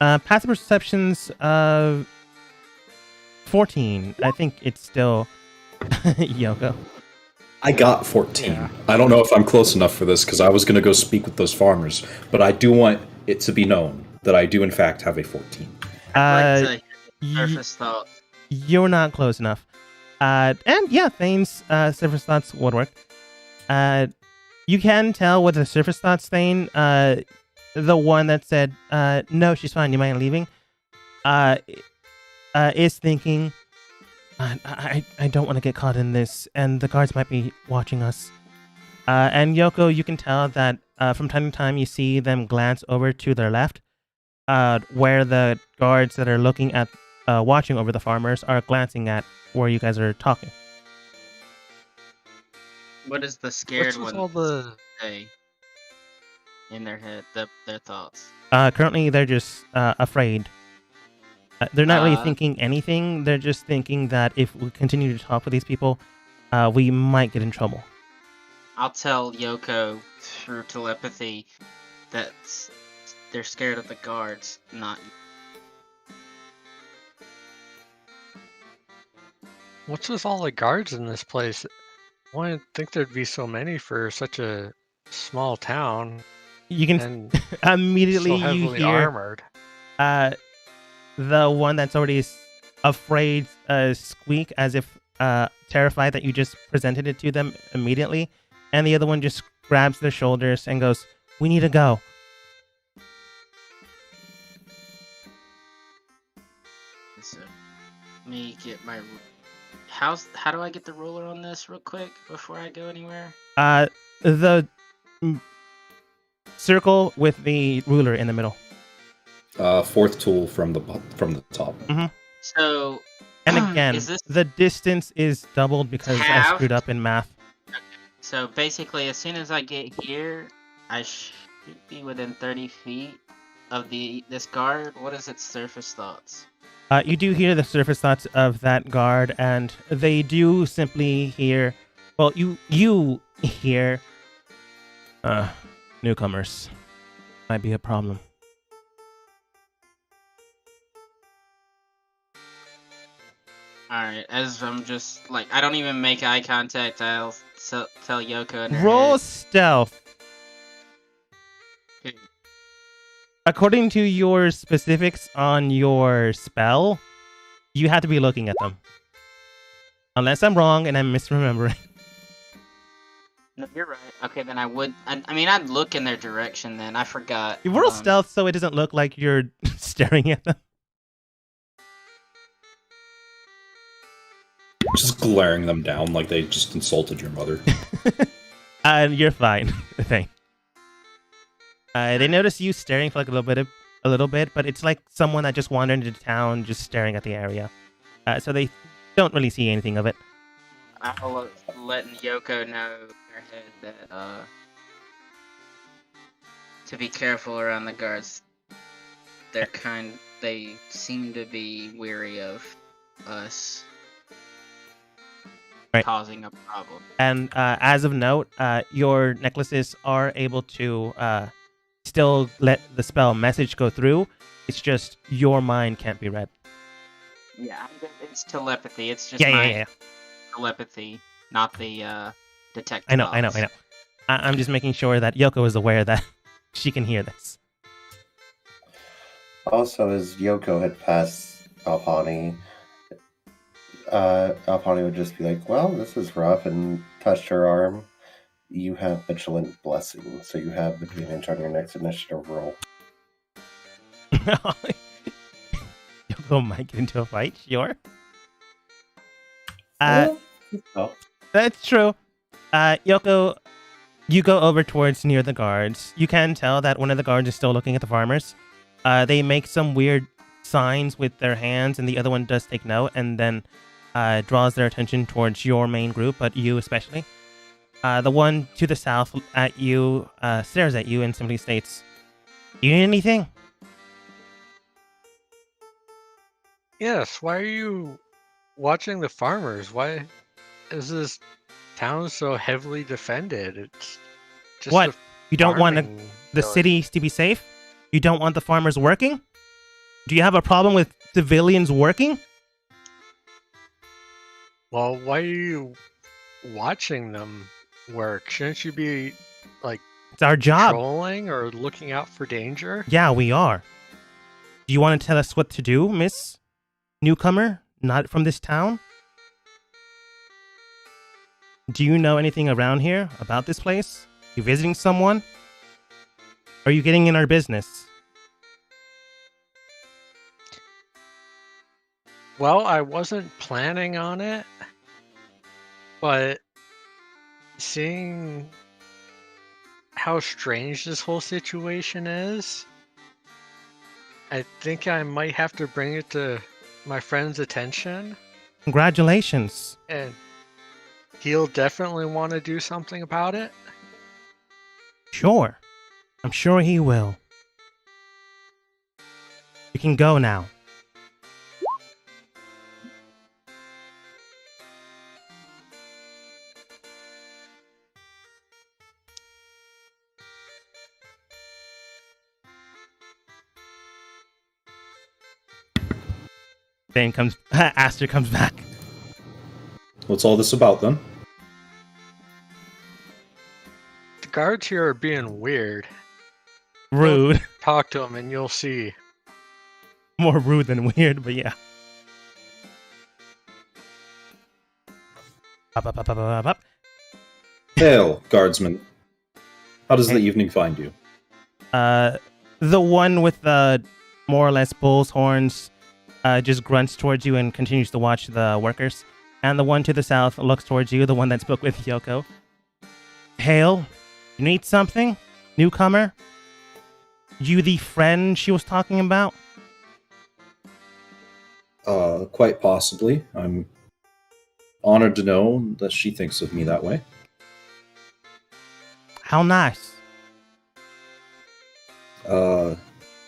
Passive perceptions of 14. I think it's still Yoko. I got 14. Yeah. I don't know if I'm close enough for this because I was going to go speak with those farmers, but I do want it to be known that I do in fact have a 14. I'd like to y- surface thought. you're not close enough. And yeah, Thane's surface thoughts would work. You can tell with the surface thoughts Thane, the one that said, no, she's fine, you mind leaving, is thinking, I don't want to get caught in this, and the guards might be watching us. And Yoko, you can tell that from time to time you see them glance over to their left, where the guards that are looking at, watching over the farmers are glancing at where you guys are talking. What is the scared What's with one all the say in their head? Their thoughts. Currently, they're just afraid. They're not really Uh. thinking anything. They're just thinking that if we continue to talk with these people, we might get in trouble. I'll tell Yoko through telepathy that they're scared of the guards, not. what's with all the guards in this place? I wouldn't think there'd be so many for such a small town You can and immediately so you heavily hear armored. the one that's already afraid squeak as if terrified that you just presented it to them immediately, and the other one just grabs their shoulders and goes, "We need to go." So, let me get my. How do I get the ruler on this real quick before I go anywhere? The circle with the ruler in the middle. Fourth tool from the top. So. And again, is this the distance is doubled because I halved? screwed up in math. So basically, as soon as I get here, I should be within 30 feet of this guard. What is its surface thoughts? You do hear the surface thoughts of that guard, and they do simply hear. Well, you hear. Newcomers might be a problem. Alright, as I'm just like, I don't even make eye contact, I'll tell Yoko in her Roll head. stealth. Okay. According to your specifics on your spell, you have to be looking at them. Unless I'm wrong and I'm misremembering. No, you're right. Okay, then I would. I mean, I'd look in their direction then. I forgot. You roll stealth so it doesn't look like you're staring at them. Just glaring them down like they just insulted your mother. And you're fine. Thing. They notice you staring for like a little bit, but it's like someone that just wandered into town, just staring at the area. So they don't really see anything of it. I'll let Yoko know in her head that to be careful around the guards. They seem to be weary of us. Right. Causing a problem. And as of note, your necklaces are able to still let the spell message go through. It's just your mind can't be read. Yeah, it's telepathy. It's just Yeah. telepathy, not the detect. I know. I'm just making sure that Yoko is aware that she can hear this. Also, as Yoko had passed Alpani, Alpani would just be like, well, this is rough, and touched her arm. You have Vigilant Blessing, so you have advantage on your next initiative roll. Yoko might get into a fight, sure. Oh. That's true. Yoko, you go over towards near the guards. You can tell that one of the guards is still looking at the farmers. They make some weird signs with their hands, and the other one does take note, and then draws their attention towards your main group, but you especially. The one to the south at you stares at you and simply states, "You need anything?" Yes, why are you watching the farmers? Why is this town so heavily defended? It's just What? a You don't want farming the village. cities to be safe? You don't want the farmers working? Do you have a problem with civilians working? Well, why are you watching them work? Shouldn't you be like It's our job. trolling or looking out for danger? Yeah, we are. Do you want to tell us what to do, Miss Newcomer? Not from this town? Do you know anything around here about this place? You visiting someone? Are you getting in our business? Well, I wasn't planning on it, but seeing how strange this whole situation is, I think I might have to bring it to my friend's attention, Congratulations. and he'll definitely want to do something about it. Sure. I'm sure he will. You can go now. Thane comes, Aster comes back. What's all this about then? The guards here are being weird. Rude. Talk to them and you'll see. More rude than weird, but yeah. Up. Hail, guardsman. How does the Hey. evening find you? The one with the more or less bull's horns just grunts towards you and continues to watch the workers. And the one to the south looks towards you, the one that spoke with Yoko. Hail, you need something? Newcomer? You the friend she was talking about? Quite possibly. I'm honored to know that she thinks of me that way. How nice.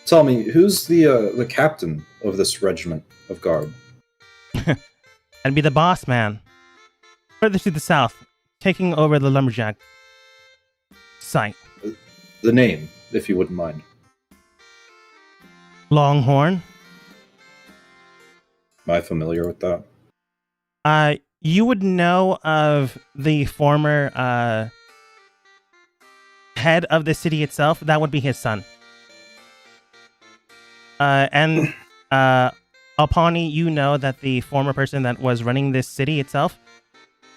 Tell me, who's the captain of this regiment of guard? I'd be the boss man. Further to the south, taking over the lumberjack site. The name, if you wouldn't mind. Longhorn. Am I familiar with that? You would know of the former head of the city itself. That would be his son. And Alpani, you know that the former person that was running this city itself,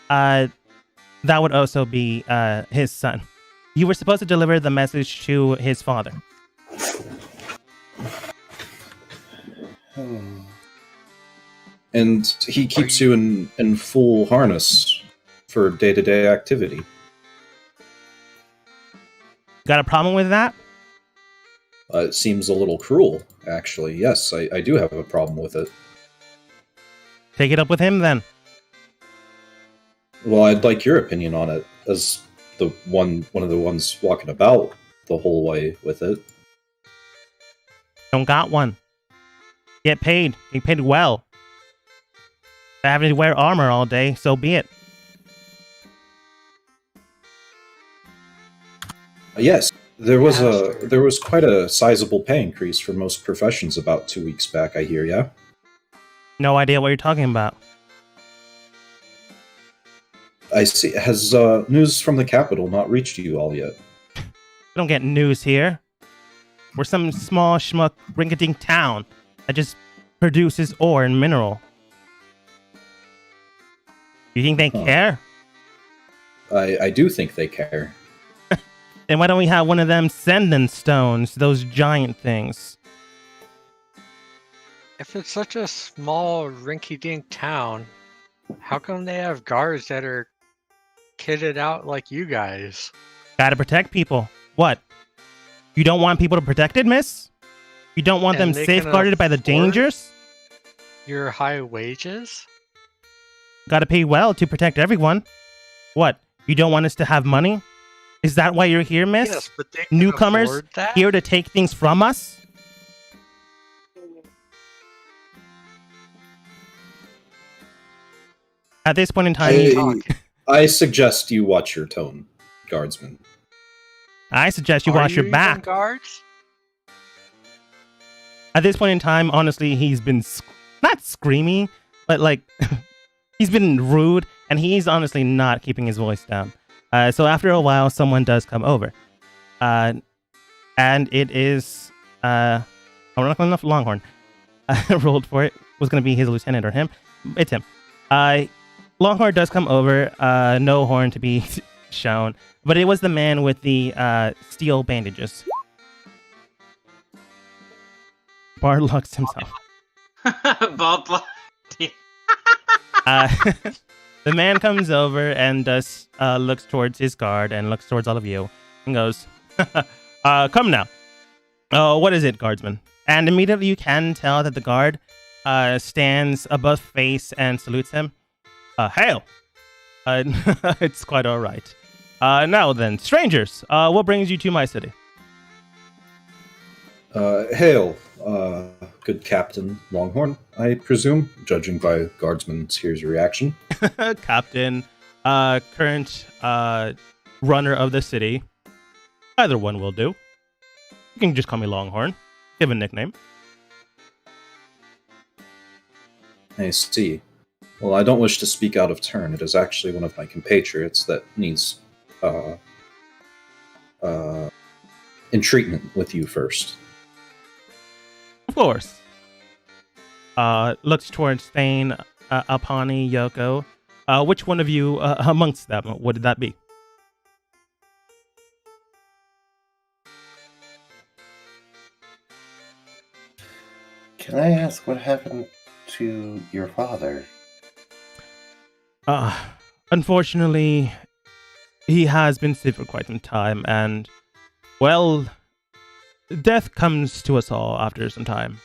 that would also be his son. You were supposed to deliver the message to his father. And he keeps you in full harness for day-to-day activity. Got a problem with that? It seems a little cruel, actually. Yes, I do have a problem with it. Take it up with him then. Well, I'd like your opinion on it, as one of the ones walking about the whole way with it. Don't got one. Get paid. Get paid well. Having to wear armor all day, so be it. Yes, there was quite a sizable pay increase for most professions about 2 weeks back, I hear, yeah? No idea what you're talking about. I see. Has news from the capital not reached you all yet? We don't get news here. We're some small schmuck rinky-dink town that just produces ore and mineral. You think they care? I do think they care. Then why don't we have one of them sending stones, those giant things? If it's such a small rinky-dink town, how come they have guards that are kitted out like you guys? Gotta protect people. What? You don't want people to protect it, miss? You don't want And them they can safeguarded by the afford dangers? Your high wages? Gotta pay well to protect everyone. What? You don't want us to have money? Is that why you're here, miss? Yes, but they can Newcomers afford that? here to take things from us? At this point in time, I suggest you watch your tone, guardsman. I suggest you Are watch your even back. guards? At this point in time, honestly, he's been not screaming, but like he's been rude, and he's honestly not keeping his voice down. So after a while, someone does come over, and it is not enough Longhorn. Rolled for it. Was going to be his lieutenant or him. It's him. Longhorn does come over. No horn to be shown. But it was the man with the steel bandages. Bard locks himself. Bald blood. The man comes over and does looks towards his guard and looks towards all of you and goes, come now. Oh, what is it, guardsman? And immediately you can tell that the guard stands above face and salutes him. Hail! It's quite all right. Now then, strangers, what brings you to my city? Hail, good Captain Longhorn, I presume, judging by Guardsman Sears' reaction. Captain, current runner of the city. Either one will do. You can just call me Longhorn. Give a nickname. I see. Well, I don't wish to speak out of turn. It is actually one of my compatriots that needs in treatment with you first. Of course. Looks towards Thane, Alpani, Yoko. Which one of you amongst them would that be? Can I ask what happened to your father? Unfortunately, he has been sick for quite some time, and, well, death comes to us all after some time.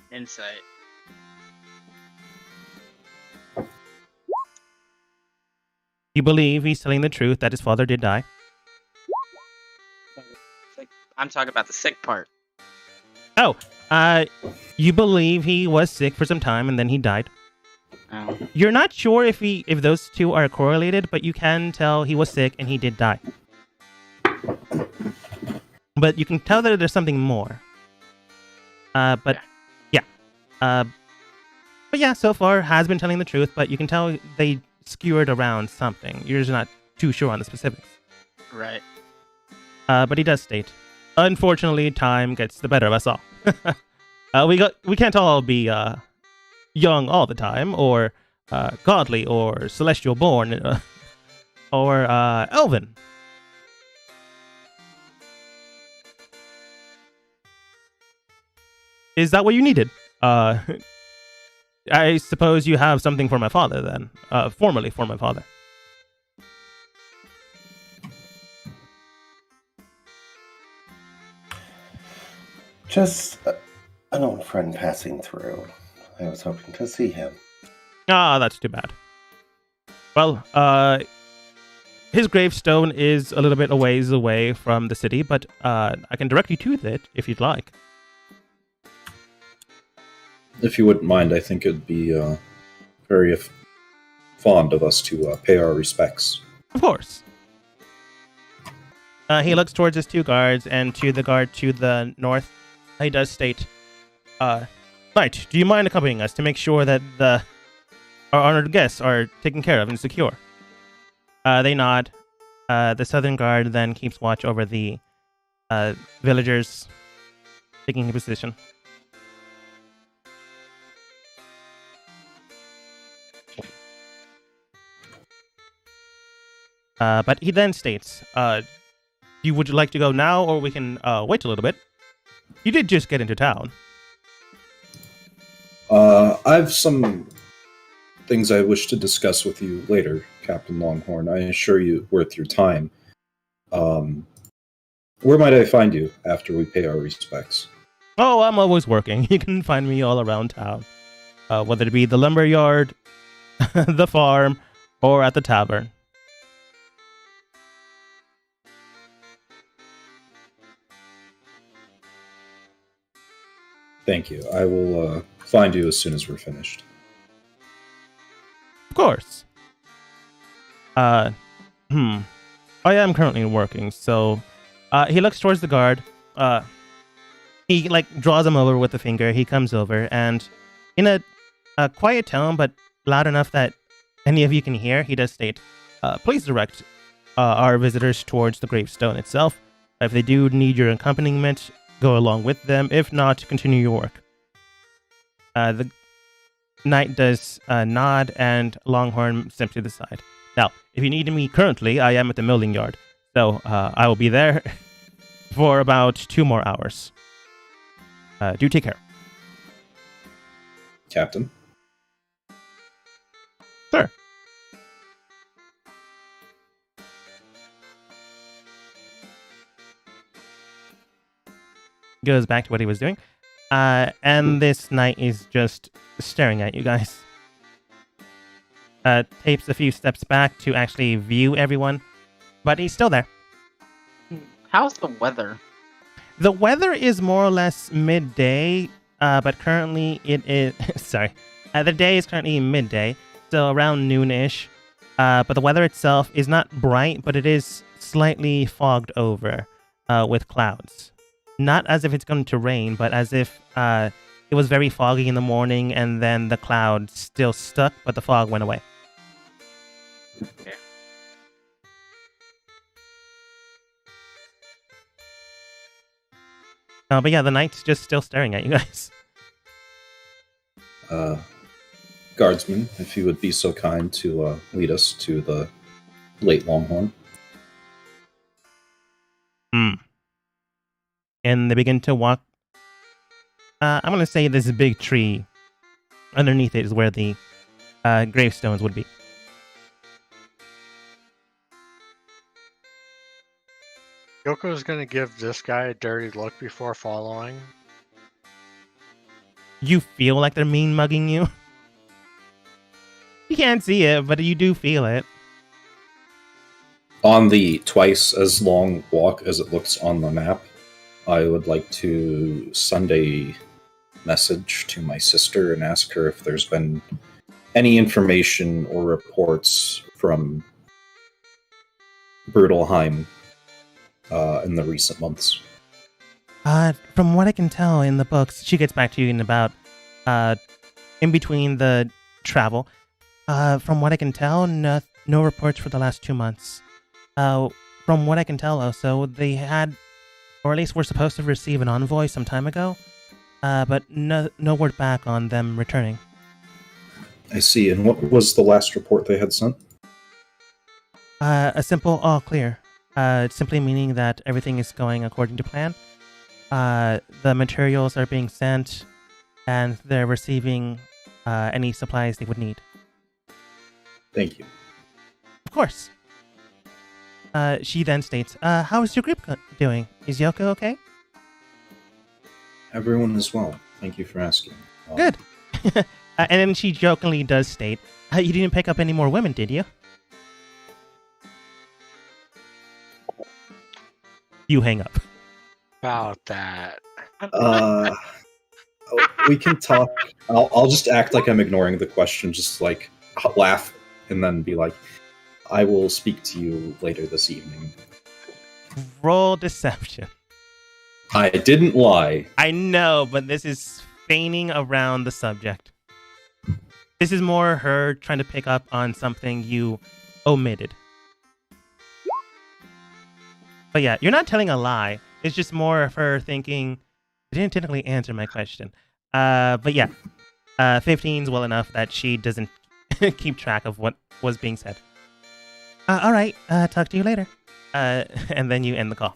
Insight. You believe he's telling the truth that his father did die? I'm talking about the sick part. Oh, you believe he was sick for some time and then he died? Oh. You're not sure if those two are correlated, but you can tell he was sick and he did die. But you can tell that there's something more. But yeah, so far has been telling the truth, but you can tell they skewered around something. You're just not too sure on the specifics. Right. But he does state, unfortunately, time gets the better of us all. We can't all be young all the time, or godly, or celestial born, or elven. Is that what you needed? I suppose you have something for my father then. Formerly for my father. Just an old friend passing through. I was hoping to see him. Ah, that's too bad. Well, his gravestone is a little bit a ways away from the city, but I can direct you to it if you'd like. If you wouldn't mind, I think it'd be very fond of us to pay our respects. Of course. He looks towards his two guards, and to the guard to the north, he does state, Knight, do you mind accompanying us to make sure that our honored guests are taken care of and secure? They nod. The southern guard then keeps watch over the villagers taking position. But he then states, you would like to go now, or we can wait a little bit? You did just get into town. I've some things I wish to discuss with you later, Captain Longhorn. I assure you, worth your time. Where might I find you after we pay our respects? Oh, I'm always working. You can find me all around town. Whether it be the lumber yard, the farm, or at the tavern. Thank you. I will find you as soon as we're finished. Of course. I am currently working, so he looks towards the guard. He draws him over with a finger. He comes over, and in a quiet tone, but loud enough that any of you can hear, he does state, please direct our visitors towards the gravestone itself. If they do need your accompaniment, go along with them. If not, continue your work. The knight does nod, and Longhorn steps to the side. Now, if you need me currently, I am at the milling yard. So I will be there for about 2 more hours. Do take care. Captain. Sir. Goes back to what he was doing. And this knight is just staring at you guys. Tapes a few steps back to actually view everyone, but he's still there. How's the weather? The weather is more or less midday, but currently it is... sorry. The day is currently midday, so around noon-ish. But the weather itself is not bright, but it is slightly fogged over with clouds. Not as if it's going to rain, but as if it was very foggy in the morning and then the cloud still stuck, but the fog went away. Okay. But yeah, the knight's just still staring at you guys. Guardsman, if you would be so kind to lead us to the late Longhorn. And they begin to walk. I'm going to say there's a big tree. Underneath it is where the gravestones would be. Yoko's gonna give this guy a dirty look before following. You feel like they're mean mugging you. You can't see it, but you do feel it. On the twice as long walk as it looks on the map, I would like to send a message to my sister and ask her if there's been any information or reports from Brutalheim in the recent months. From what I can tell in the books, she gets back to you in about in between the travel. From what I can tell, no reports for the last 2 months. From what I can tell, also, they had, or at least were supposed to receive an envoy some time ago, but no word back on them returning. I see. And what was the last report they had sent? A simple all clear. Simply meaning that everything is going according to plan. The materials are being sent, and they're receiving any supplies they would need. Thank you. Of course. She then states, how is your group doing? Is Yoko okay? Everyone is well. Thank you for asking. Good. And then she jokingly does state, you didn't pick up any more women, did you? You hang up. About that. We can talk. I'll just act like I'm ignoring the question, just like laugh, and then be like, I will speak to you later this evening. Roll deception. I didn't lie. I know, but this is feigning around the subject. This is more her trying to pick up on something you omitted. But yeah, you're not telling a lie. It's just more of her thinking, I didn't technically answer my question. But yeah, 15's well enough that she doesn't keep track of what was being said. All right, talk to you later. And then you end the call.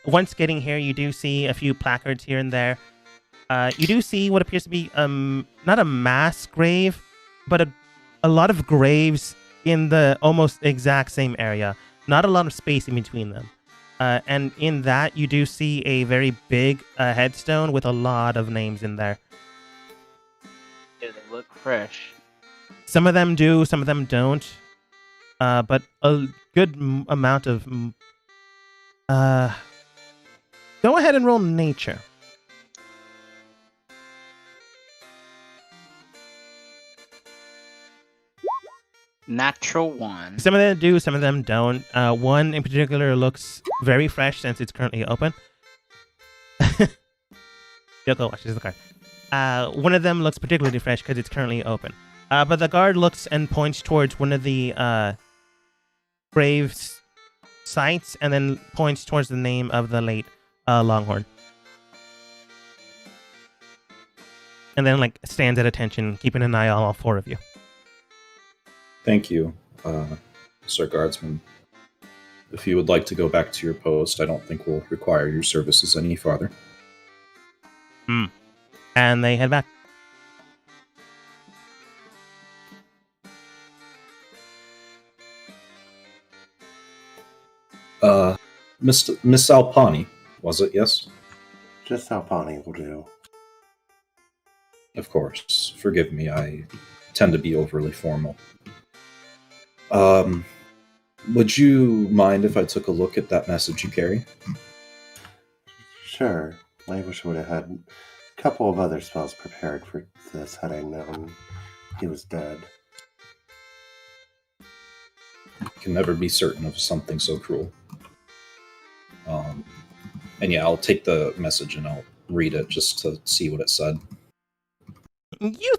Once getting here, you do see a few placards here and there. You do see what appears to be not a mass grave, but a lot of graves in the almost exact same area. Not a lot of space in between them. And in that, you do see a very big headstone with a lot of names in there. Yeah, they look fresh. Some of them do, some of them don't. But a good amount of... go ahead and roll nature. Natural 1. Some of them do, some of them don't. One in particular looks very fresh since it's currently open. Yoko watches the card. One of them looks particularly fresh because it's currently open. But the guard looks and points towards one of the grave sights and then points towards the name of the late Longhorn. And then like stands at attention, keeping an eye on all four of you. Thank you, Sir Guardsman. If you would like to go back to your post, I don't think we'll require your services any farther. And they head back. Miss Alpani, was it? Yes? Just Alpani will do. Of course. Forgive me, I tend to be overly formal. Would you mind if I took a look at that message you carry? Sure. I wish I would have had a couple of other spells prepared for this had I known he was dead. Can never be certain of something so cruel. And yeah, I'll take the message and I'll read it just to see what it said. You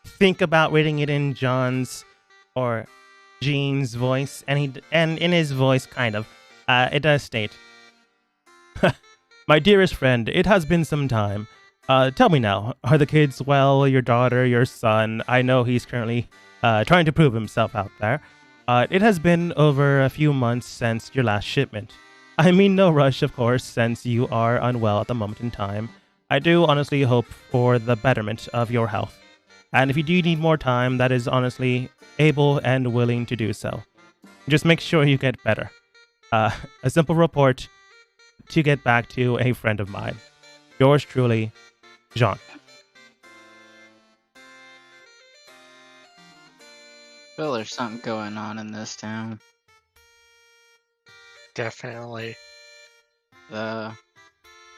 think about reading it in John's or Jean's voice, and in his voice, kind of, it does state, "My dearest friend, it has been some time. Tell me now, are the kids well? Your daughter, your son? I know he's currently trying to prove himself out there. It has been over a few months since your last shipment. I mean, no rush, of course, since you are unwell at the moment in time. I do honestly hope for the betterment of your health. And if you do need more time, that is honestly able and willing to do so. Just make sure you get better. A simple report to get back to a friend of mine. Yours truly, Jean." Well, there's something going on in this town. Definitely. The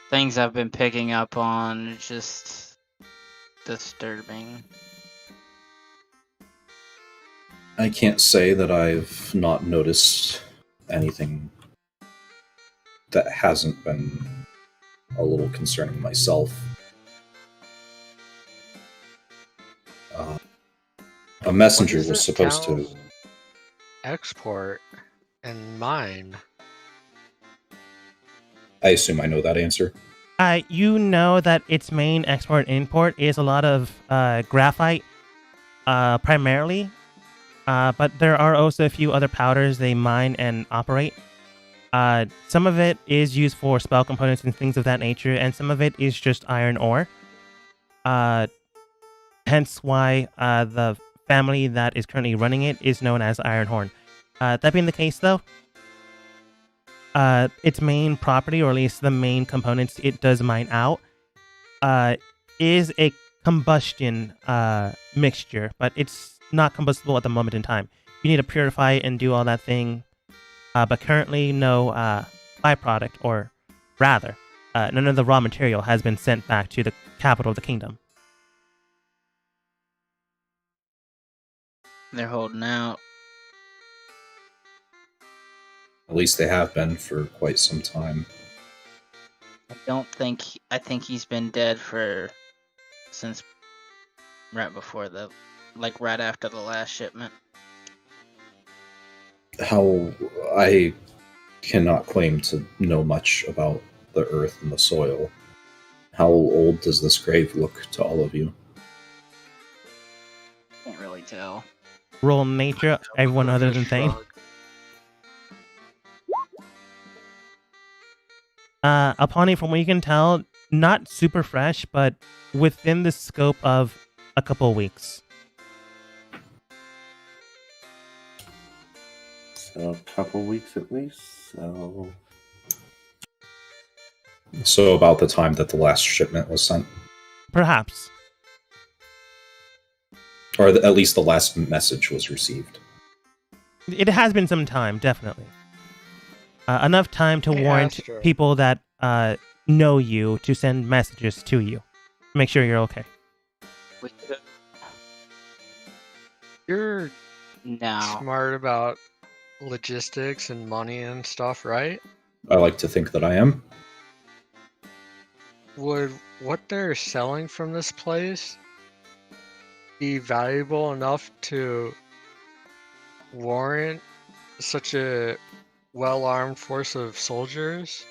things I've been picking up on are just disturbing. I can't say that I've not noticed anything that hasn't been a little concerning myself. A messenger What is was this supposed to... town's export and mine? I assume I know that answer. You know that its main export-import is a lot of graphite, primarily. But there are also a few other powders they mine and operate. Some of it is used for spell components and things of that nature, and some of it is just iron ore. Hence why the family that is currently running it is known as Ironhorn. That being the case, though, its main property, or at least the main components it does mine out, is a combustion mixture, but it's not combustible at the moment in time. You need to purify it and do all that thing, but currently no byproduct, or rather, none of the raw material has been sent back to the capital of the kingdom. They're holding out. At least they have been for quite some time. I think he's been dead since right after the last shipment. How I cannot claim to know much about the earth and the soil. How old does this grave look to all of you? Can't really tell. Roll nature, everyone other than Thane. Upon it, from what you can tell, not super fresh, but within the scope of a couple weeks. So a couple weeks at least. So about the time that the last shipment was sent? Perhaps. Or at least the last message was received. It has been some time, definitely. Enough time to warrant Astro. people that know you to send messages to you. Make sure you're okay. We could You're now. smart about logistics and money and stuff, right? I like to think that I am. Would what they're selling from this place be valuable enough to warrant such a well-armed force of soldiers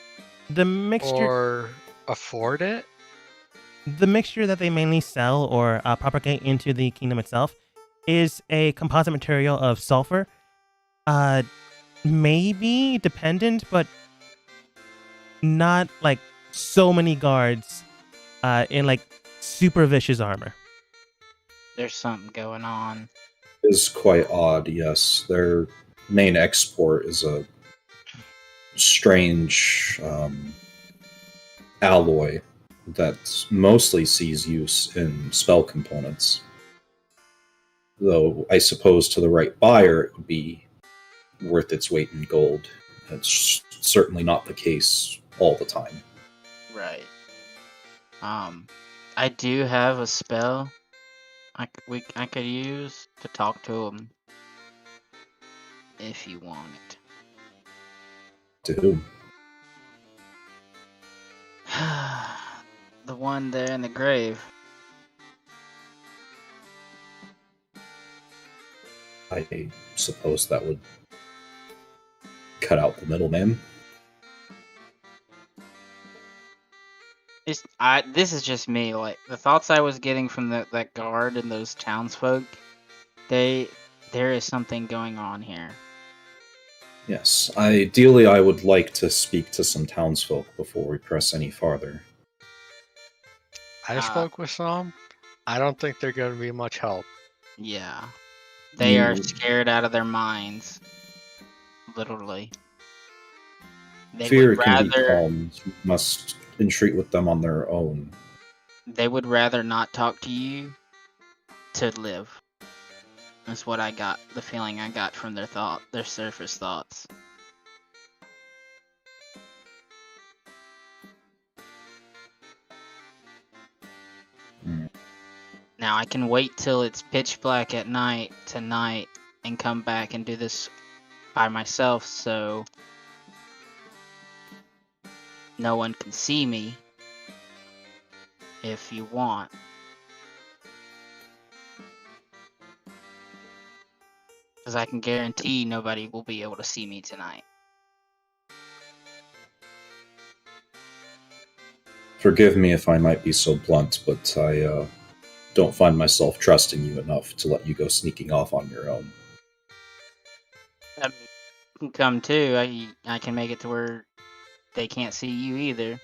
The mixture, or afford it. the mixture that they mainly sell or propagate into the kingdom itself is a composite material of sulfur. Maybe dependent, but not like so many guards in like super vicious armor. There's something going on. Is quite odd, yes. Their main export is a strange alloy that mostly sees use in spell components. Though I suppose to the right buyer it would be worth its weight in gold. It's certainly not the case all the time. Right. I do have a spell I could use to talk to him if you want it. To whom? The one there in the grave. I suppose that would cut out the middleman. This is just me. Like the thoughts I was getting from that guard and those townsfolk, there is something going on here. Yes, ideally I would like to speak to some townsfolk before we press any farther. I spoke with some. I don't think they're going to be much help. Yeah, they are You- scared out of their minds, literally. They Fear would can be rather calmed. You must entreat with them on their own. they would rather not talk to you to live. That's what I got. The feeling I got from their surface thoughts. Hmm. Now I can wait till it's pitch black at night tonight and come back and do this by myself so no one can see me if you want. Because I can guarantee nobody will be able to see me tonight. Forgive me if I might be so blunt, but I don't find myself trusting you enough to let you go sneaking off on your own. I mean, you can come too. I can make it to where they can't see you either.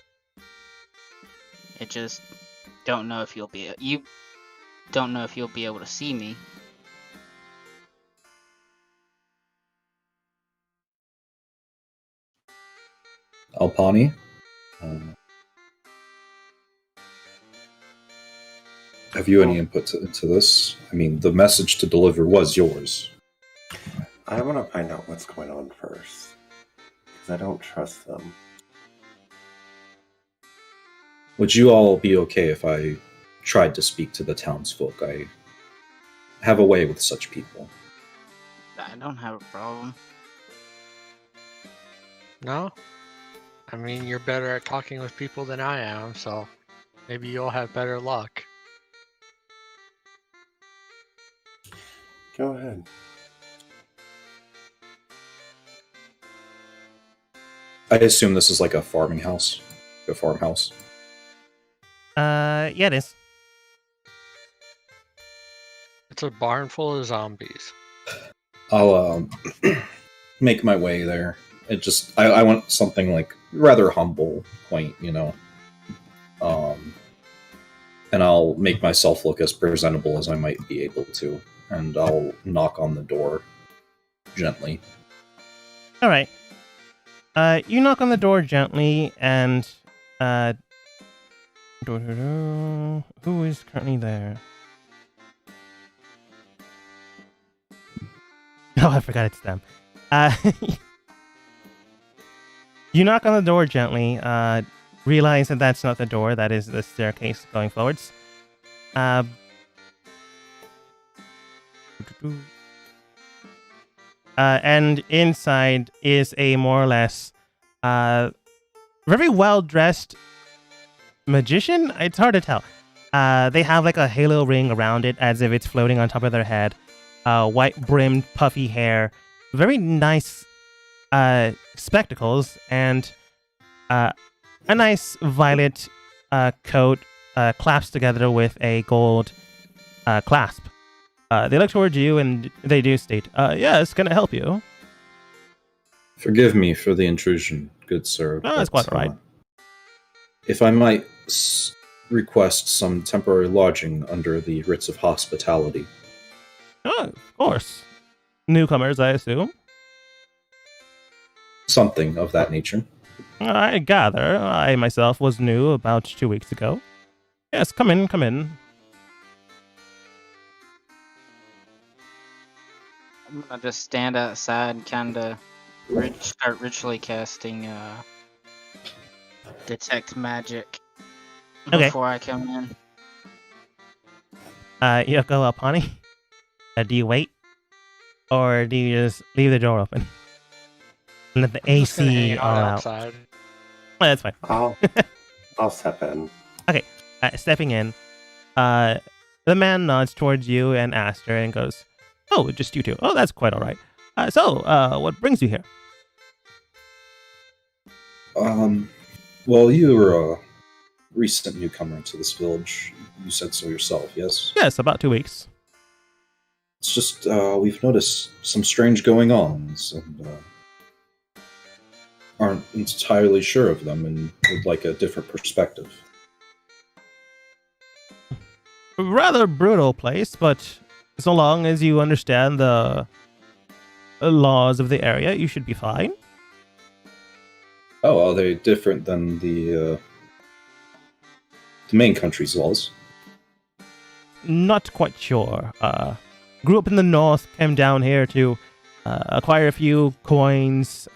It just don't know if you'll be able to see me. Alpani? Have you any input into this? I mean, the message to deliver was yours. I want to find out what's going on first. Because I don't trust them. Would you all be okay if I tried to speak to the townsfolk? I have a way with such people. I don't have a problem. No? I mean, you're better at talking with people than I am, so maybe you'll have better luck. Go ahead. I assume this is like a farming house? A farmhouse? Yeah, it is. It's a barn full of zombies. I'll make my way there. I want something like rather humble, quaint, you know. And I'll make myself look as presentable as I might be able to. And I'll knock on the door gently. All right. You knock on the door gently, and who is currently there? Oh, I forgot it's them. You knock on the door gently. Realize that that's not the door. That is the staircase going forwards. And inside is a more or less very well-dressed magician. It's hard to tell. They have like a halo ring around it as if it's floating on top of their head. White brimmed puffy hair. Very nice spectacles and a nice violet coat clasps together with a gold clasp. They look towards you and they do state, yes, can I help you? Forgive me for the intrusion, good sir. No, that's quite all right. If I might request some temporary lodging under the writs of hospitality. Oh, of course. Newcomers, I assume. Something of that nature. I gather. I myself was new about 2 weeks ago. Yes, come in, come in. I'm gonna just stand outside and kind of start ritually casting detect magic Okay. before I come in. Yoko Alpani, do you wait? Or do you just leave the door open? And let the I'm just gonna AC hang all out out? outside. Oh, that's fine. I'll step in. Stepping in, the man nods towards you and Aster and goes, oh, just you two. Oh, that's quite all right. So, what brings you here? Well, you were a recent newcomer to this village. You said so yourself, yes? Yes, about 2 weeks. It's just, we've noticed some strange going-ons, and aren't entirely sure of them, and would like a different perspective. Rather brutal place, but so long as you understand the laws of the area, you should be fine. Oh, are they different than the main country's laws? Not quite sure. Grew up in the north, came down here to acquire a few coins,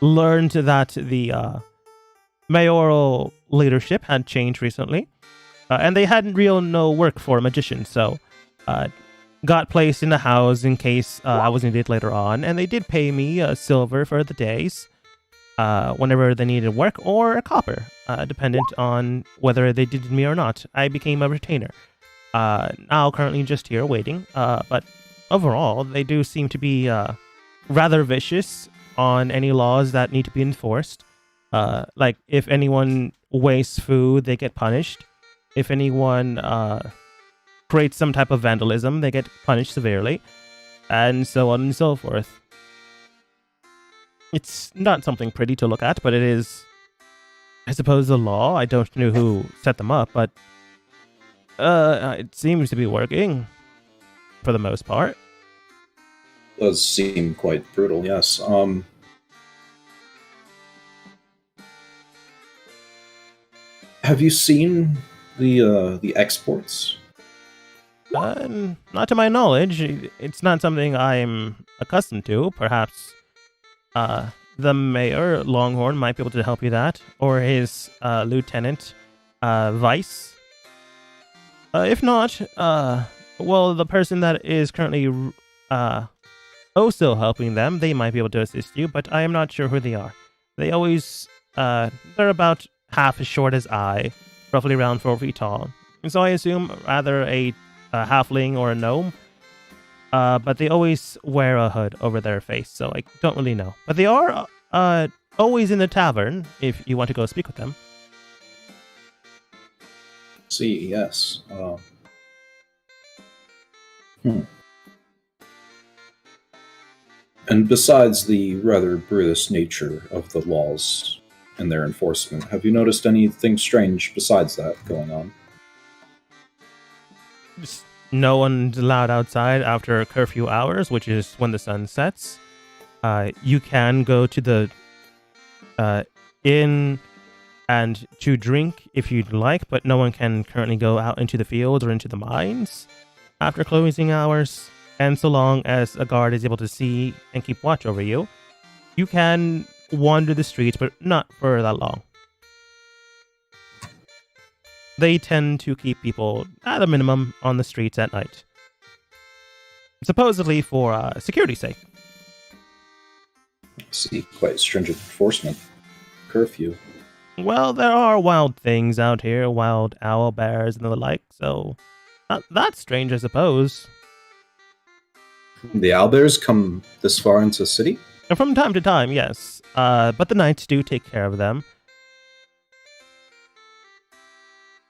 learned that the mayoral leadership had changed recently, and they hadn't no work for a magician, so got placed in the house in case I was needed later on, and they did pay me silver for the days whenever they needed work, or a copper, dependent on whether they needed me or not. I became a retainer. Now currently just here waiting, but overall they do seem to be rather vicious on any laws that need to be enforced. Like if anyone wastes food, they get punished. If anyone creates some type of vandalism, they get punished severely, and so on and so forth. It's not something pretty to look at, but it is, I suppose, the law. I don't know who set them up, but it seems to be working for the most part. Does seem quite brutal, yes. Have you seen the exports? Not to my knowledge. It's not something I'm accustomed to. Perhaps the mayor, Longhorn, might be able to help you that, or his lieutenant, Vice. If not, well, the person that is currently also helping them, they might be able to assist you, but I am not sure who they are. They always, they're about half as short as I, roughly around 4 feet tall. And so I assume either a halfling or a gnome. But they always wear a hood over their face, so I don't really know. But they are always in the tavern if you want to go speak with them. See, yes. And besides the rather brutish nature of the laws and their enforcement, have you noticed anything strange besides that going on? Just no one's allowed outside after curfew hours, which is when the sun sets. You can go to the inn and to drink if you'd like, but no one can currently go out into the fields or into the mines after closing hours. And so long as a guard is able to see and keep watch over you, you can wander the streets, but not for that long. They tend to keep people, at a minimum, on the streets at night. Supposedly for security's sake. See, quite stringent enforcement. Curfew. Well, there are wild things out here, wild owl bears and the like, so not that strange, I suppose. The owlbears come this far into the city? And from time to time, yes. But the knights do take care of them.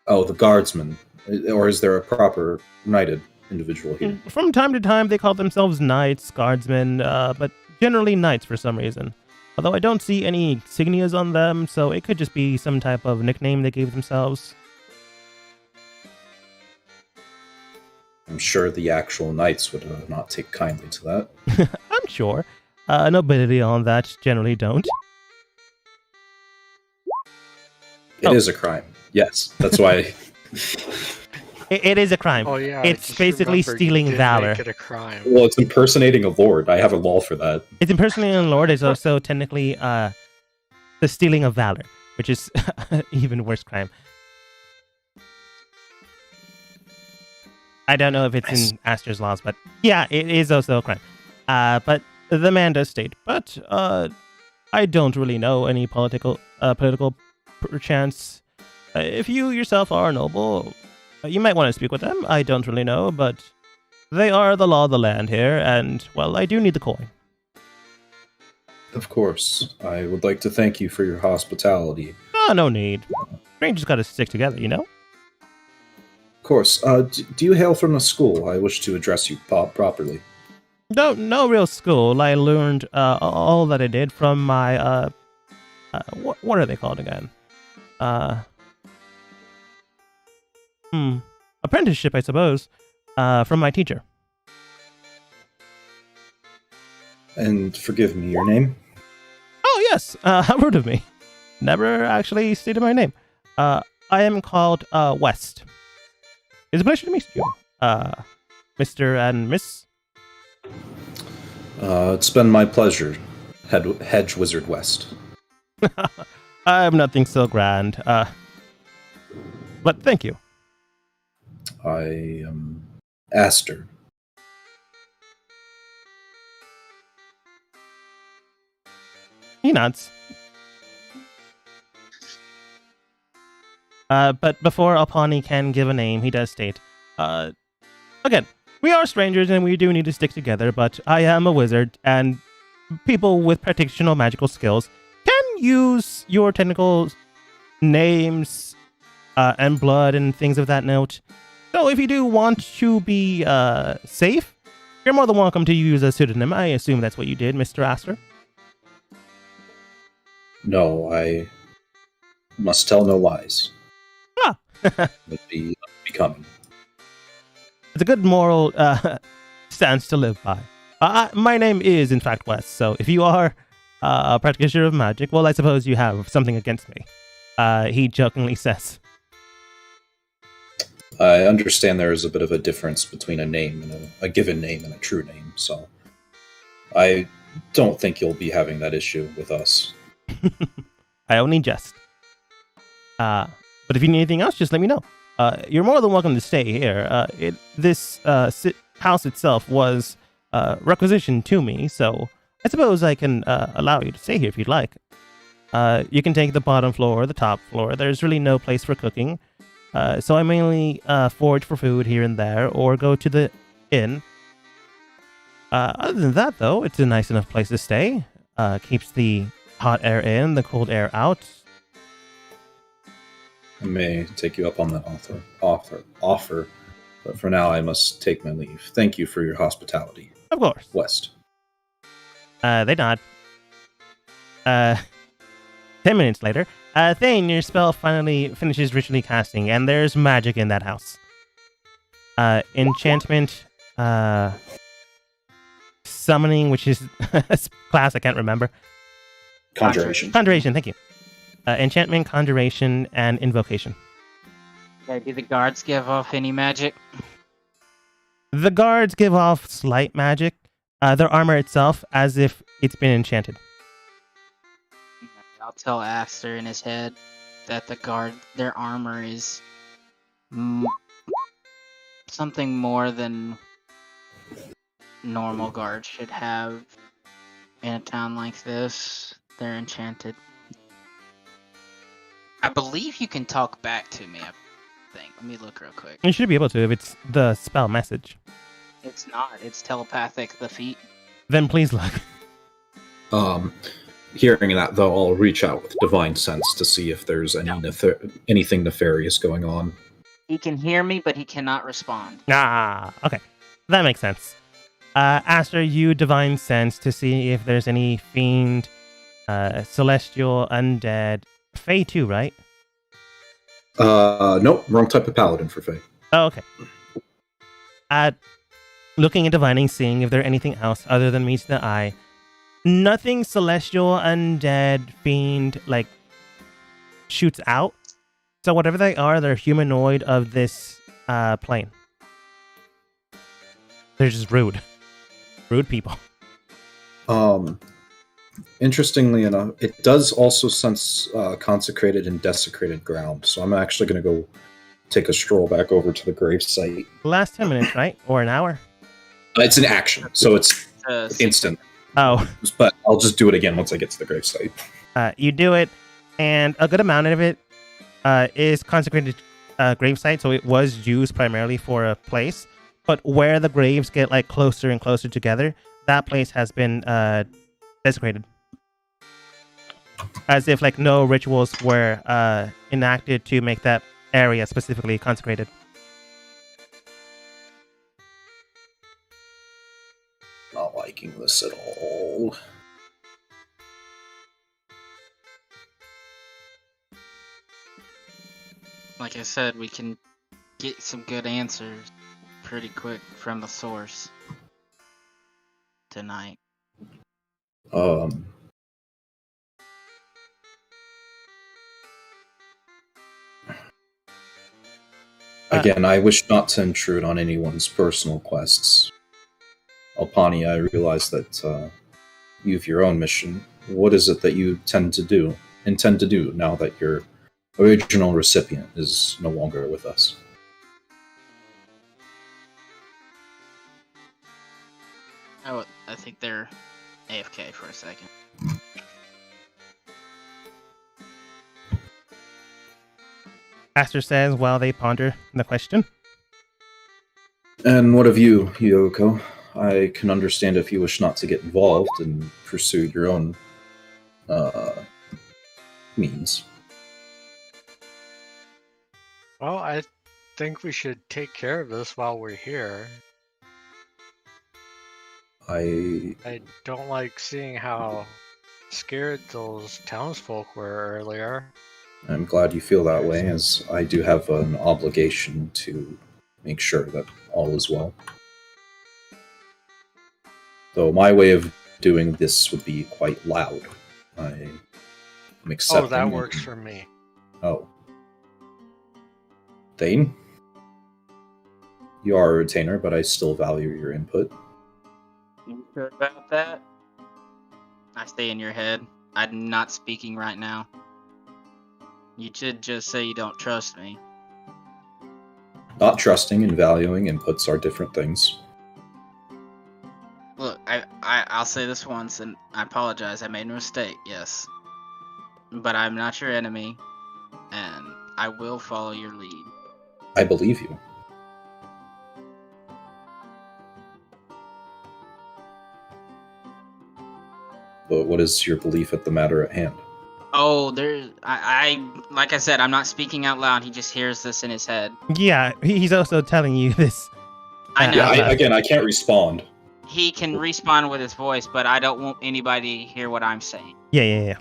Oh, the guardsmen. Or is there a proper knighted individual here? From time to time, they call themselves knights, guardsmen, but generally knights for some reason. Although I don't see any insignias on them, so it could just be some type of nickname they gave themselves. I'm sure the actual knights would not take kindly to that. I'm sure. Nobility on that generally don't. It is a crime. Yes, that's why. It is a crime. Oh yeah, It's just basically remembered you stealing did valor. Make it a crime. Well, it's impersonating a lord. I have a law for that. It's impersonating a lord is also technically the stealing of valor, which is even worse crime. I don't know if it's in Astor's laws, but yeah, it is also a crime. But the man does state, but I don't really know any political perchance. If you yourself are noble, you might want to speak with them. I don't really know, but they are the law of the land here, and, well, I do need the coin. Of course. I would like to thank you for your hospitality. Oh, no need. Strangers gotta stick together, you know? Of course. Do you hail from a school? I wish to address you properly. No real school. I learned all that I did from my, what are they called again? Apprenticeship, I suppose, from my teacher. And forgive me, your name? Oh, yes, how rude of me. Never actually stated my name. I am called, West. It's a pleasure to meet you, Mr. and Miss. It's been my pleasure, Hedge Wizard West. I have nothing so grand, but thank you. I am Astor. He nods. But before Alpani can give a name, he does state, again, we are strangers and we do need to stick together, but I am a wizard, and people with practitioner magical skills can use your technical names and blood and things of that note. So if you do want to be safe, you're more than welcome to use a pseudonym. I assume that's what you did, Mr. Astor. No, I must tell no lies. Ah. Would be becoming. It's a good moral stance to live by. My name is, in fact, Wes, so if you are a practitioner of magic, well, I suppose you have something against me. He jokingly says. I understand there is a bit of a difference between a name and a given name and a true name, so I don't think you'll be having that issue with us. I only jest. But if you need anything else, just let me know. You're more than welcome to stay here. This house itself was requisitioned to me, so I suppose I can allow you to stay here if you'd like. You can take the bottom floor or the top floor. There's really no place for cooking. So I mainly forage for food here and there, or go to the inn. Other than that, though, it's a nice enough place to stay. Keeps the hot air in, the cold air out. I may take you up on that offer, but for now I must take my leave. Thank you for your hospitality. Of course. West. They nod. 10 minutes later, Thane, your spell finally finishes ritually casting, and there's magic in that house. Enchantment, summoning, which is a class I can't remember. Conjuration. Conjuration, thank you. Enchantment, conjuration, and invocation. Okay, do the guards give off any magic? The guards give off slight magic. Their armor itself, as if it's been enchanted. I'll tell Aster in his head that their armor is something more than normal guards should have in a town like this. They're enchanted. I believe you can talk back to me, I think. Let me look real quick. You should be able to if it's the spell message. It's not. It's telepathic, the feat. Then please look. Hearing that, though, I'll reach out with divine sense to see if there's anything nefarious going on. He can hear me, but he cannot respond. Okay. That makes sense. Aster, you divine sense to see if there's any fiend, celestial, undead. Fae too, right? Nope, wrong type of paladin for Fae. Oh, okay. Looking at divining, seeing if there's anything else other than meets the eye. Nothing celestial, undead, fiend, like, shoots out. So whatever they are, they're humanoid of this plane. They're just rude. Rude people. Interestingly enough, it does also sense consecrated and desecrated ground, so I'm actually going to go take a stroll back over to the gravesite. Last 10 minutes, right? Or an hour? It's an action, so it's instant. Oh. But I'll just do it again once I get to the gravesite. You do it, and a good amount of it is consecrated gravesite, so it was used primarily for a place. But where the graves get like closer and closer together, that place has been desecrated. As if like no rituals were enacted to make that area specifically consecrated. Not liking this at all. Like I said, we can get some good answers pretty quick from the source tonight. Again, I wish not to intrude on anyone's personal quests. Alpani, I realize that you have your own mission. What is it that you intend to do now that your original recipient is no longer with us? Oh, I think they're AFK for a second. Aster says while they ponder the question. And what of you, Yoko? I can understand if you wish not to get involved and pursue your own means. Well, I think we should take care of this while we're here. I don't like seeing how scared those townsfolk were earlier. I'm glad you feel that way, as I do have an obligation to make sure that all is well. Though my way of doing this would be quite loud. I'm accepting. Oh, that works for me. Oh. Thane? You are a retainer, but I still value your input. You sure about that? I stay in your head. I'm not speaking right now. You should just say you don't trust me. Not trusting and valuing inputs are different things. Look, I'll say this once, and I apologize. I made a mistake, yes. But I'm not your enemy, and I will follow your lead. I believe you. But what is your belief at the matter at hand? Oh, like I said, I'm not speaking out loud. He just hears this in his head. Yeah, he's also telling you this. I know. Yeah, again, I can't respond. He can respond with his voice, but I don't want anybody to hear what I'm saying. Yeah.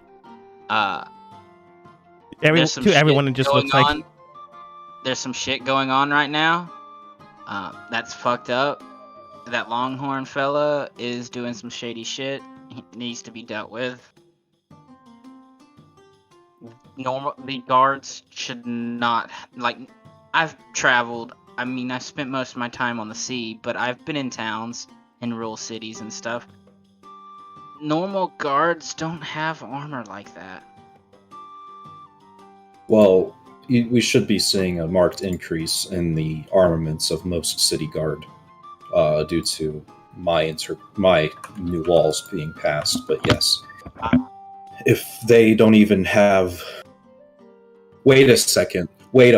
Everyone, it just looks like there's some shit going on right now. That's fucked up. That Longhorn fella is doing some shady shit. He needs to be dealt with. The guards should not, like, I've traveled. I mean, I spent most of my time on the sea, but I've been in towns, in rural cities and stuff. Normal guards don't have armor like that. Well, we should be seeing a marked increase in the armaments of most city guard due to my new laws being passed. But yes, if they don't even have... Wait a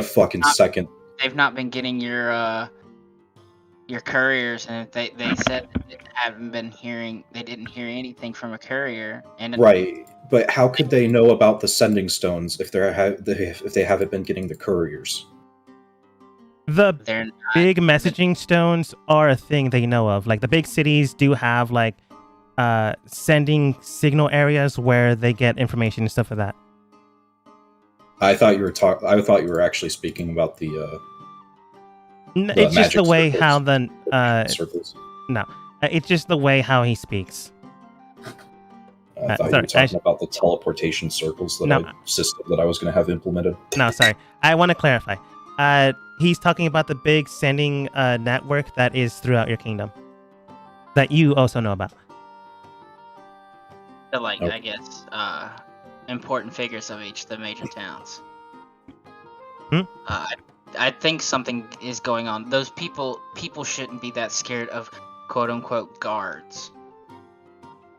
fucking second. They've not been getting your your couriers, and they said that they didn't hear anything from a courier, and Right, but how could they know about the sending stones if they haven't been getting the couriers? The they're not. big messaging stones are a thing they know of. Like the big cities do have like sending signal areas where they get information and stuff like that. I thought you were actually speaking about the It's just magic the way circles. how the circles. it's just the way how he speaks. I thought sorry, you were talking about the teleportation circles that I was going to have implemented. No, sorry. I want to clarify. He's talking about the big sending network that is throughout your kingdom that you also know about. The, like, Okay. I guess, important figures of each of the major towns. I think something is going on. Those people shouldn't be that scared of quote unquote guards.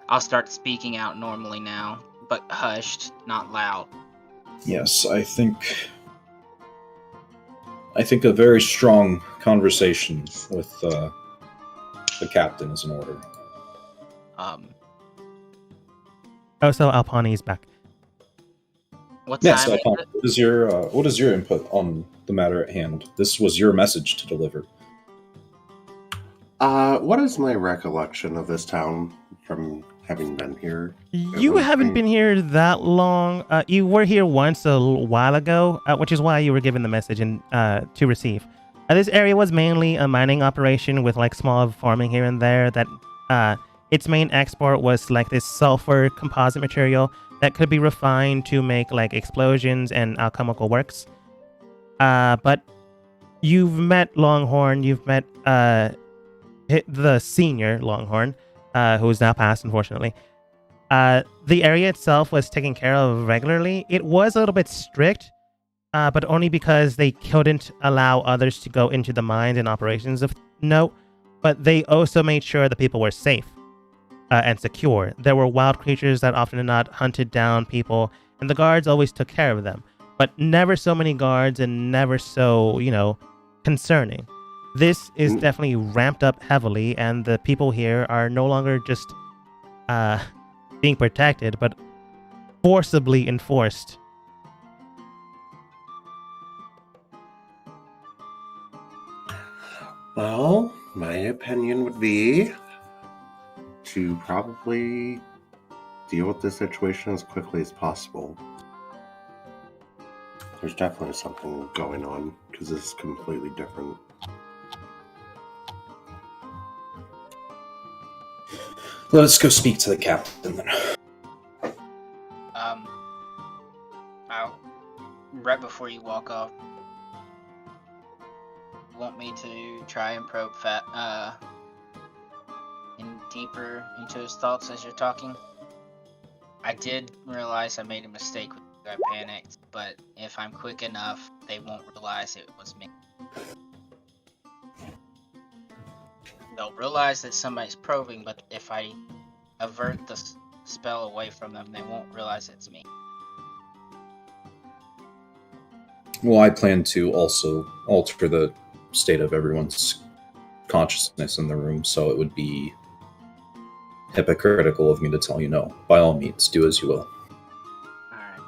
I'll start speaking out normally now, but hushed, not loud. Yes, I think a very strong conversation with the captain is in order. Oh, so Alpani is back. What Yes, time is Alpon, it? what is your input on the matter at hand? This was your message to deliver. What is my recollection of this town from having been here? You haven't been here that long. You were here once a while ago, which is why you were given the message and to receive. This area was mainly a mining operation with like small farming here and there. That its main export was like this sulfur composite material that could be refined to make like explosions and alchemical works. But you've met Longhorn. You've met the senior Longhorn, who is now passed, unfortunately. The area itself was taken care of regularly. It was a little bit strict, but only because they couldn't allow others to go into the mines and operations of note. But they also made sure the people were safe and secure. There were wild creatures that often not hunted down people, and the guards always took care of them. But never so many guards and never so, concerning. This is definitely ramped up heavily, and the people here are no longer just being protected, but forcibly enforced. Well, my opinion would be to probably deal with this situation as quickly as possible. There's definitely something going on, because this is completely different. Let us go speak to the captain then. Right before you walk off, you want me to try and probe in deeper into his thoughts as you're talking? I did realize I made a mistake when I panicked, but if I'm quick enough, they won't realize it was me. They'll realize that somebody's probing, but if I avert the spell away from them, they won't realize it's me. Well, I plan to also alter the state of everyone's consciousness in the room, so it would be hypocritical of me to tell you no. By all means, do as you will. Alright.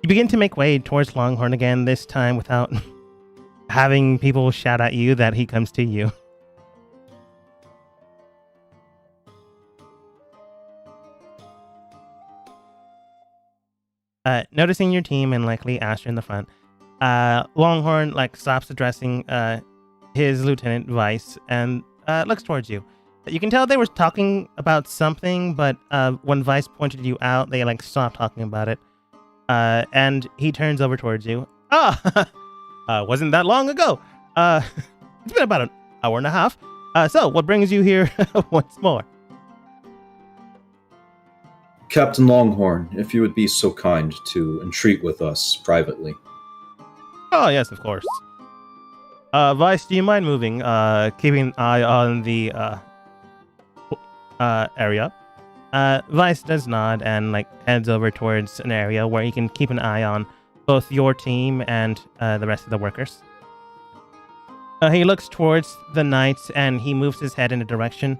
You begin to make way towards Longhorn again, this time without having people shout at you that he comes to you. Noticing your team and likely Asher in the front, Longhorn stops addressing his lieutenant Vice and looks towards you. You can tell they were talking about something, but when Vice pointed you out, they stopped talking about it. And he turns over towards you. Wasn't that long ago. It's been about an hour and a half. So what brings you here once more? Captain Longhorn, if you would be so kind to entreat with us privately. Oh, yes, of course. Vice, do you mind moving? Keeping an eye on the area. Vice does nod and heads over towards an area where he can keep an eye on both your team and the rest of the workers. He looks towards the knights and he moves his head in a direction,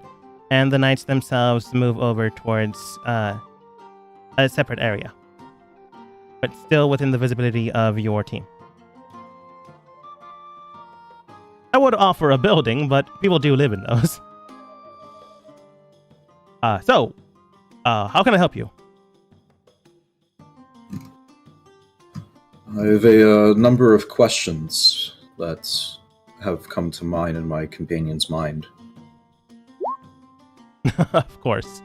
and the knights themselves move over towards a separate area, but still within the visibility of your team. I would offer a building, but people do live in those. So, how can I help you? I have a number of questions that have come to mind in my companion's mind. Of course.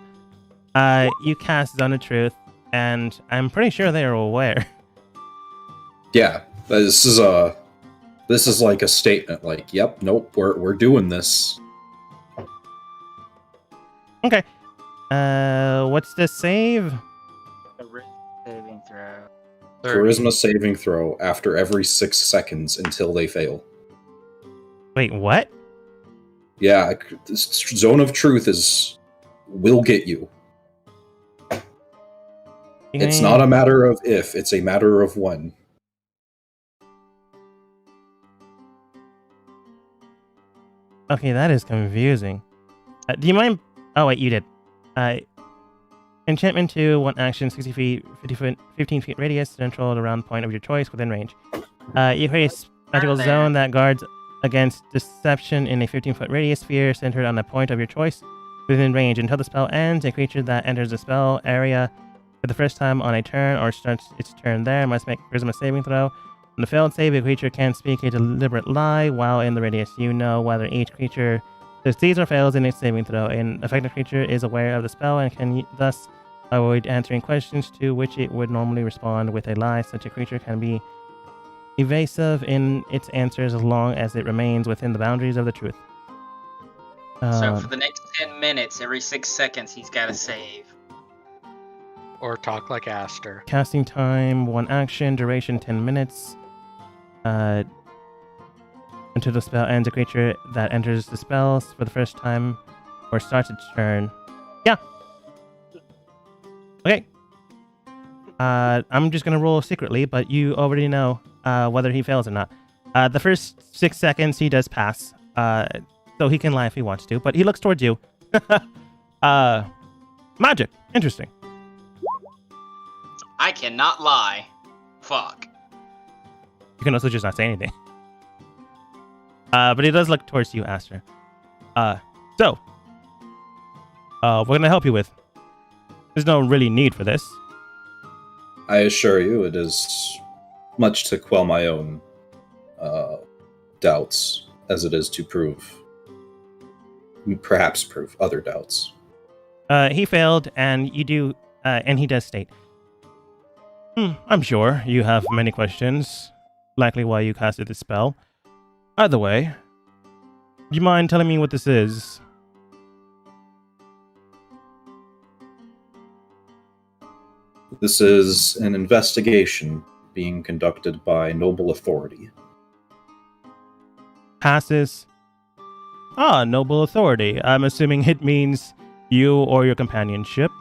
You cast Zone of Truth, and I'm pretty sure they are aware. Yeah, this is like a statement. Like, yep, nope, we're doing this. Okay. What's the save? Saving throw. 30. Charisma saving throw after every 6 seconds until they fail. Wait, what? Yeah, this Zone of Truth will get you. It's not a matter of if, it's a matter of when. Okay, that is confusing. Do you mind? Oh wait, you did. Enchantment 2, 1 action, 60 feet, 50 foot, 15 feet radius, central around point of your choice within range. You create a magical zone that guards against deception in a 15-foot radius sphere centered on a point of your choice within range. Until the spell ends, a creature that enters the spell area for the first time on a turn or starts its turn there must make a charisma saving throw. On the failed save, a creature can speak a deliberate lie while in the radius. You know whether each creature succeeds or fails in its saving throw. An affected creature is aware of the spell and can thus avoid answering questions to which it would normally respond with a lie. Such a creature can be evasive in its answers as long as it remains within the boundaries of the truth. So for the next 10 minutes, every 6 seconds, he's got to save. Or talk like Aster. Casting time, 1 action, duration 10 minutes. Until the spell ends, a creature that enters the spells for the first time or starts its turn. Yeah. Okay. I'm just gonna roll secretly, but you already know whether he fails or not. The first 6 seconds he does pass, so he can lie if he wants to, but he looks towards you. Magic. Interesting. I cannot lie. Fuck. You can also just not say anything. But he does look towards you, Aster. So, what can I help you with? There's no really need for this. I assure you, it is much to quell my own doubts as it is to perhaps prove other doubts. He failed, and you do, and he does state, I'm sure you have many questions, likely why you casted this spell. Either way, do you mind telling me what this is? This is an investigation being conducted by noble authority. Passes. Noble authority. I'm assuming it means you or your companionship.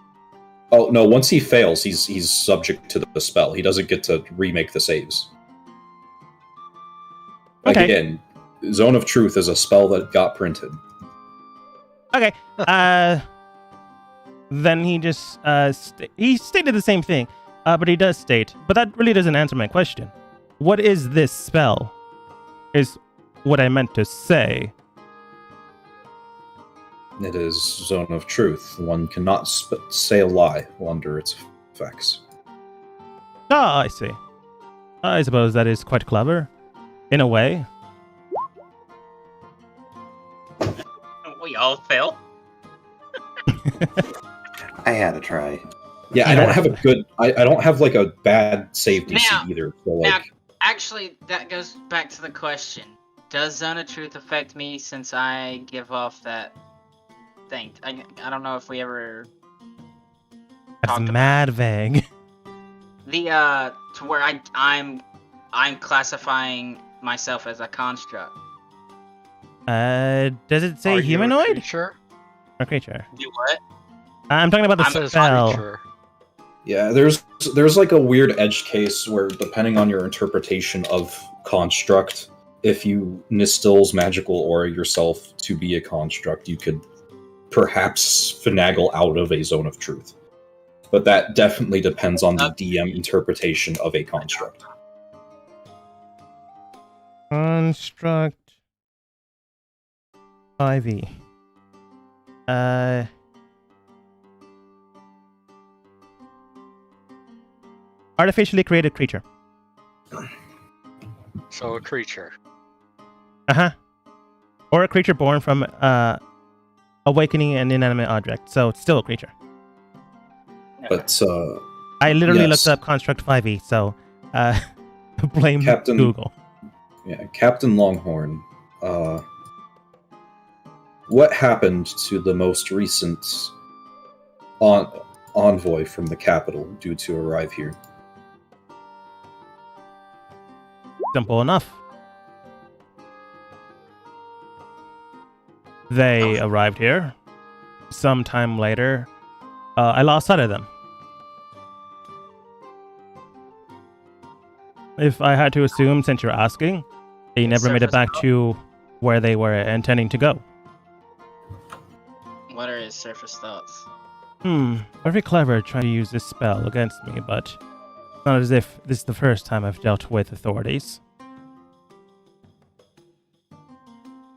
Oh no! Once he fails, he's subject to the spell. He doesn't get to remake the saves. Okay. Again, Zone of Truth is a spell that got printed. Okay. Then he just he stated the same thing, but he does state, but that really doesn't answer my question. What is this spell? Is what I meant to say. It is Zone of Truth. One cannot say a lie under its effects. I see. I suppose that is quite clever, in a way. We all fail. I had to try. Yeah, I don't have a good. I don't have like a bad save DC Now- either. So Now, like, actually, that goes back to the question. Does Zone of Truth affect me since I give off that thing? I don't know if we ever... That's talked mad vague. The, to where I'm classifying myself as a construct. Does it say Are you a humanoid creature? or creature? Do what? I'm talking about the I'm a spell. Creature. Yeah, there's like a weird edge case where, depending on your interpretation of construct, if you Nistill's magical aura yourself to be a construct, you could perhaps finagle out of a zone of truth. But that definitely depends on the DM interpretation of a construct. Construct 5e. Artificially created creature. So a creature. Or a creature born from awakening an inanimate object. So it's still a creature. But I literally yes. looked up construct 5e, so blame Captain- Google. yeah, Captain Longhorn, what happened to the most recent envoy from the capital due to arrive here? Simple enough. They arrived here. Sometime later, I lost sight of them. If I had to assume, since you're asking, they never made it back to where they were intending to go. What are his surface thoughts? Very clever trying to use this spell against me, but it's not as if this is the first time I've dealt with authorities.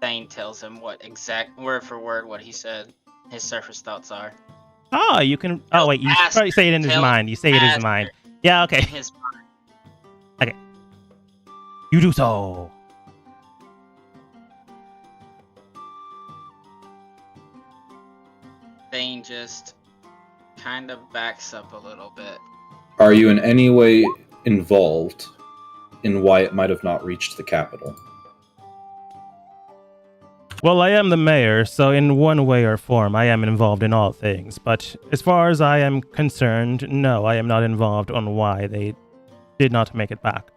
Thane tells him what exact word for word what he said his surface thoughts are. Oh, you can. Oh, wait, you probably say it in his Tell mind. You say it in his mind. Yeah, okay. In his mind. You do so. Thane just kind of backs up a little bit. Are you in any way involved in why it might have not reached the capital? Well, I am the mayor, so in one way or form, I am involved in all things. But as far as I am concerned, no, I am not involved on why they did not make it back.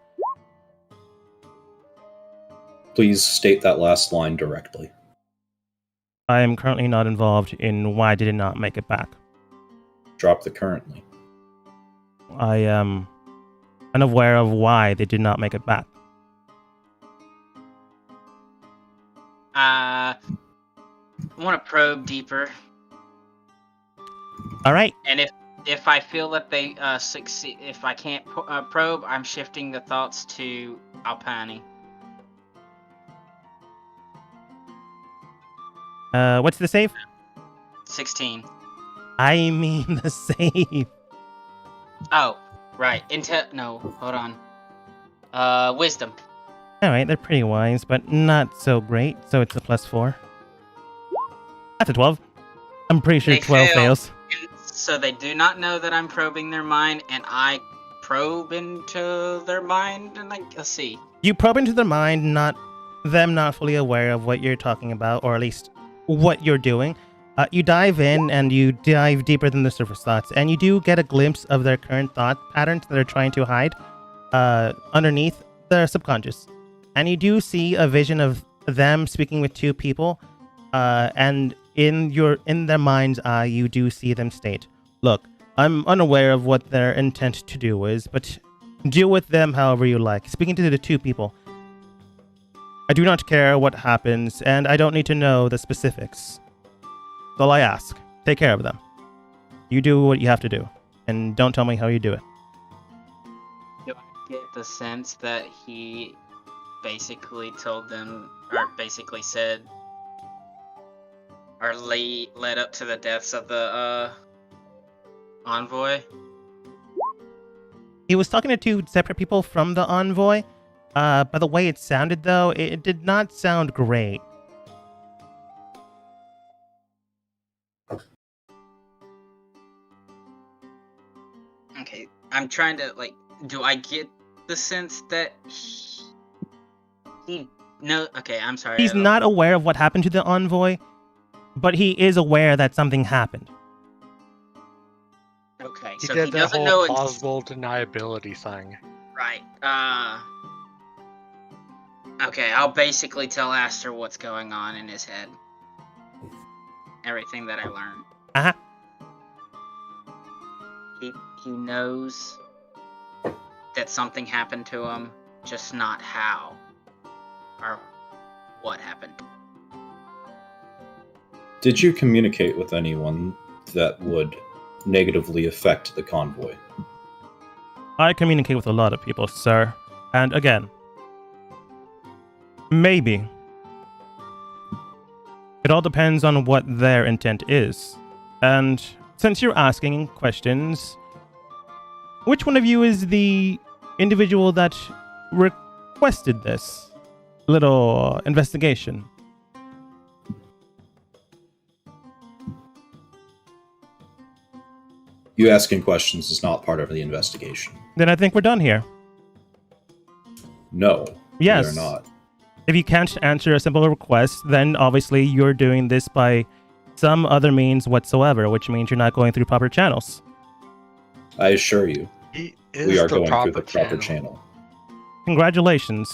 Please state that last line directly. I am currently not involved in why they did not make it back. Drop the currently. I am unaware of why they did not make it back. I want to probe deeper, All right. and if I feel that they succeed, if I can't probe, I'm shifting the thoughts to Alpani. What's the save? 16. I mean the save. Oh, right. No, hold on. Wisdom. All right, they're pretty wise, but not so great. So it's a +4. That's a 12. I'm pretty sure They 12 fail. fails. So they do not know that I'm probing their mind, and I probe into their mind, and let's see. You probe into their mind, not fully aware of what you're talking about, or at least what you're doing. You dive in and you dive deeper than the surface thoughts, and you do get a glimpse of their current thought patterns that they're trying to hide underneath their subconscious. And you do see a vision of them speaking with two people, and in their mind's eye, you do see them state, "Look, I'm unaware of what their intent to do is, but deal with them however you like." Speaking to the two people, "I do not care what happens, and I don't need to know the specifics. That's all I ask. Take care of them. You do what you have to do, and don't tell me how you do it." Do I get the sense that he basically told them, or basically said, or led up to the deaths of the envoy? He was talking to two separate people from the envoy. By the way it sounded, though, it did not sound great. Okay, I'm trying to, do I get the sense that he no, okay, I'm sorry. He's not aware of what happened to the envoy, but he is aware that something happened. Okay, He so did he that doesn't whole know plausible deniability thing. Right. Okay, I'll basically tell Aster what's going on in his head. Everything that I learned. Uh-huh. he knows that something happened to him, just not how or what happened. Did you communicate with anyone that would negatively affect the convoy? I communicate with a lot of people, sir. And again, maybe. It all depends on what their intent is. And since you're asking questions, which one of you is the individual that requested this little investigation? You asking questions is not part of the investigation. Then I think we're done here. No, Yes. we are not. If you can't answer a simple request, then obviously you're doing this by some other means whatsoever, which means you're not going through proper channels. I assure you, He is we are the going proper through the proper channel. channel. Congratulations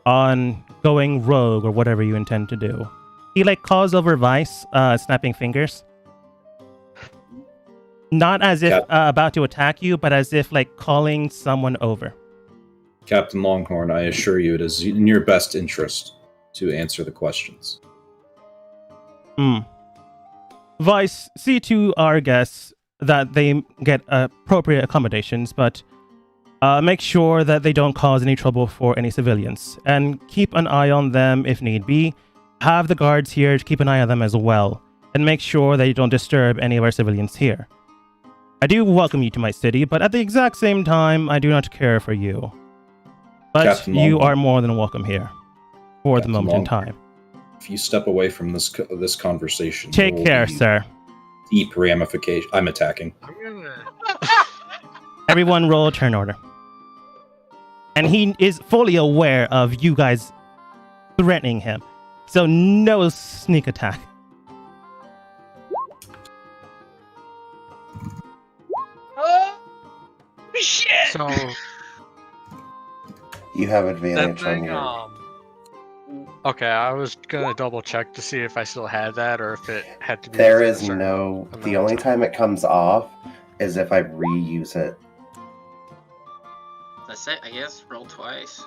on going rogue or whatever you intend to do. He calls over Vice, snapping fingers. Not as if about to attack you, but as if calling someone over. Captain Longhorn, I assure you it is in your best interest to answer the questions. Vice, see to our guests that they get appropriate accommodations, but make sure that they don't cause any trouble for any civilians. And keep an eye on them if need be. Have the guards here to keep an eye on them as well. And make sure that you don't disturb any of our civilians here. I do welcome you to my city, but at the exact same time, I do not care for you. But Captain you Longhorn. are more than welcome here for Captain the moment in Longhorn. time. If you step away from this conversation, Take there will care, be sir. Deep ramification. I'm attacking. I'm gonna. Everyone roll a turn order. And he is fully aware of you guys threatening him. So no sneak attack. Oh shit! So You have that advantage on thing. your. Okay, I was gonna double check to see if I still had that or if it had to be. There within a is certain no. amount The of only time. time it comes off is if I reuse it. That's it, I guess. Roll twice.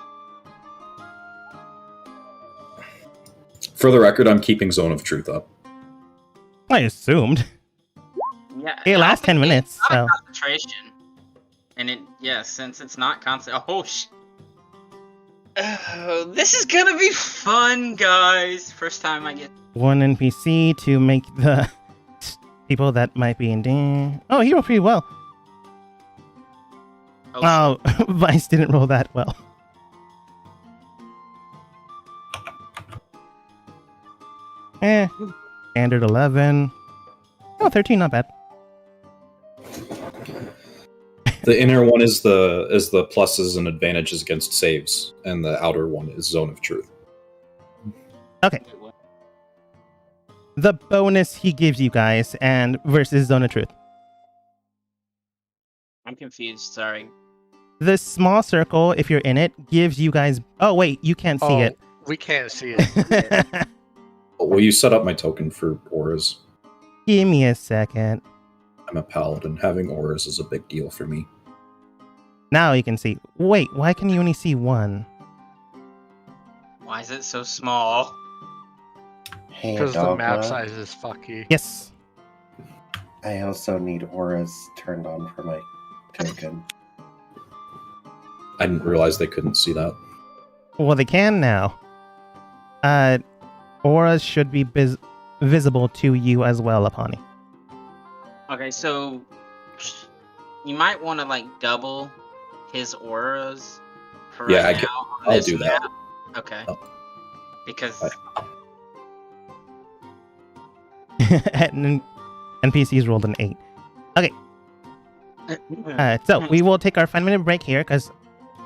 For the record, I'm keeping Zone of Truth up. I assumed. Yeah. It lasts 10 minutes, It's not so. a concentration. And since it's not constant. Oh, oh, this is gonna be fun, guys. First time I get. One NPC to make the people that might be in danger. Oh, he rolled pretty well. Oh, Oh, Vice didn't roll that well. Standard 11. Oh, 13, not bad. The inner one is the pluses and advantages against saves, and the outer one is Zone of Truth. The bonus he gives you guys and versus Zone of Truth. I'm confused. Sorry. The small circle, if you're in it, gives you guys. Oh, wait, you can't see it. We can't see it. Will you set up my token for auras? Give me a second. I'm a paladin. Having auras is a big deal for me. Now you can see. Wait, why can you only see one? Why is it so small? Hey, Because the Dogma, map size is fucky. Yes. I also need auras turned on for my token. I didn't realize they couldn't see that. Well, they can now. Auras should be visible to you as well, Apani. Okay, so you might want to double his auras for Yeah, right I now. on I'll this do that. map. Okay. Oh. Because And NPCs rolled an 8. So we will take our 5-minute break here because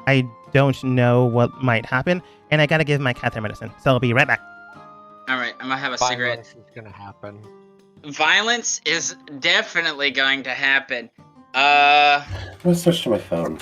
I don't know what might happen, and I gotta give my cat their medicine. So I'll be right back. all right, I'm gonna have a cigarette. Violence is gonna happen. Violence is definitely going to happen. I'm gonna switch to my phone.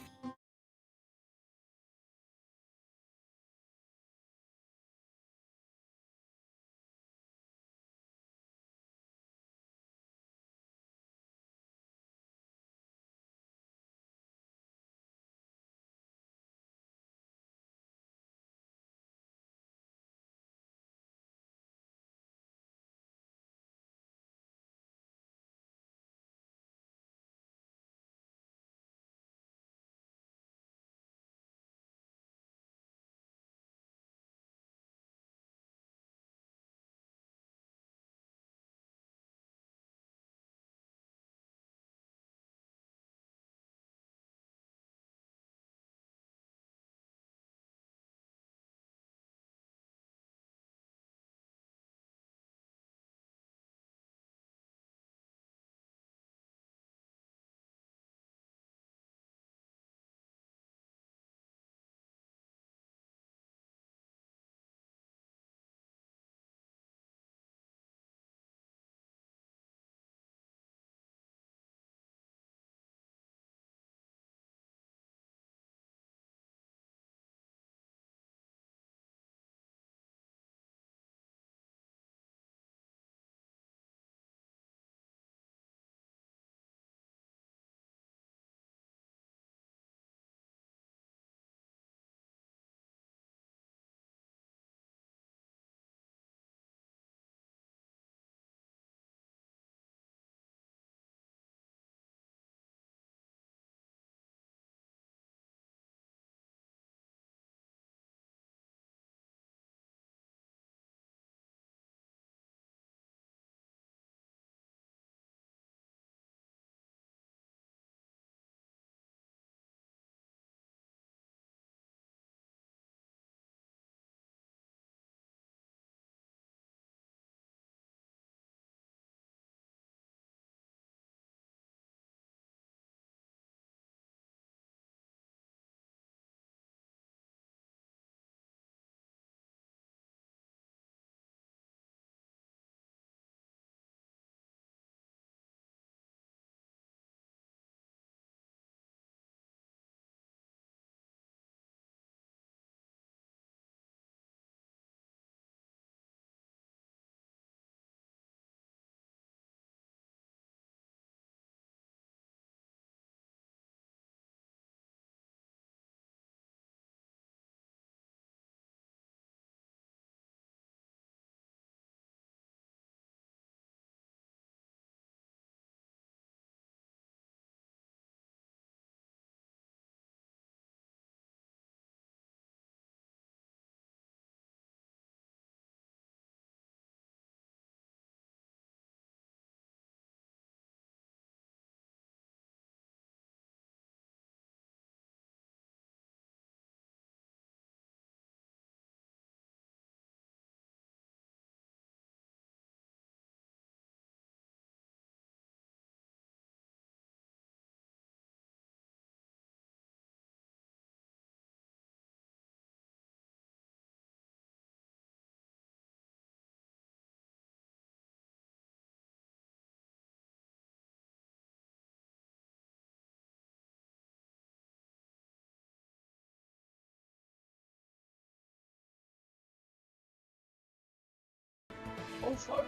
Oh fuck.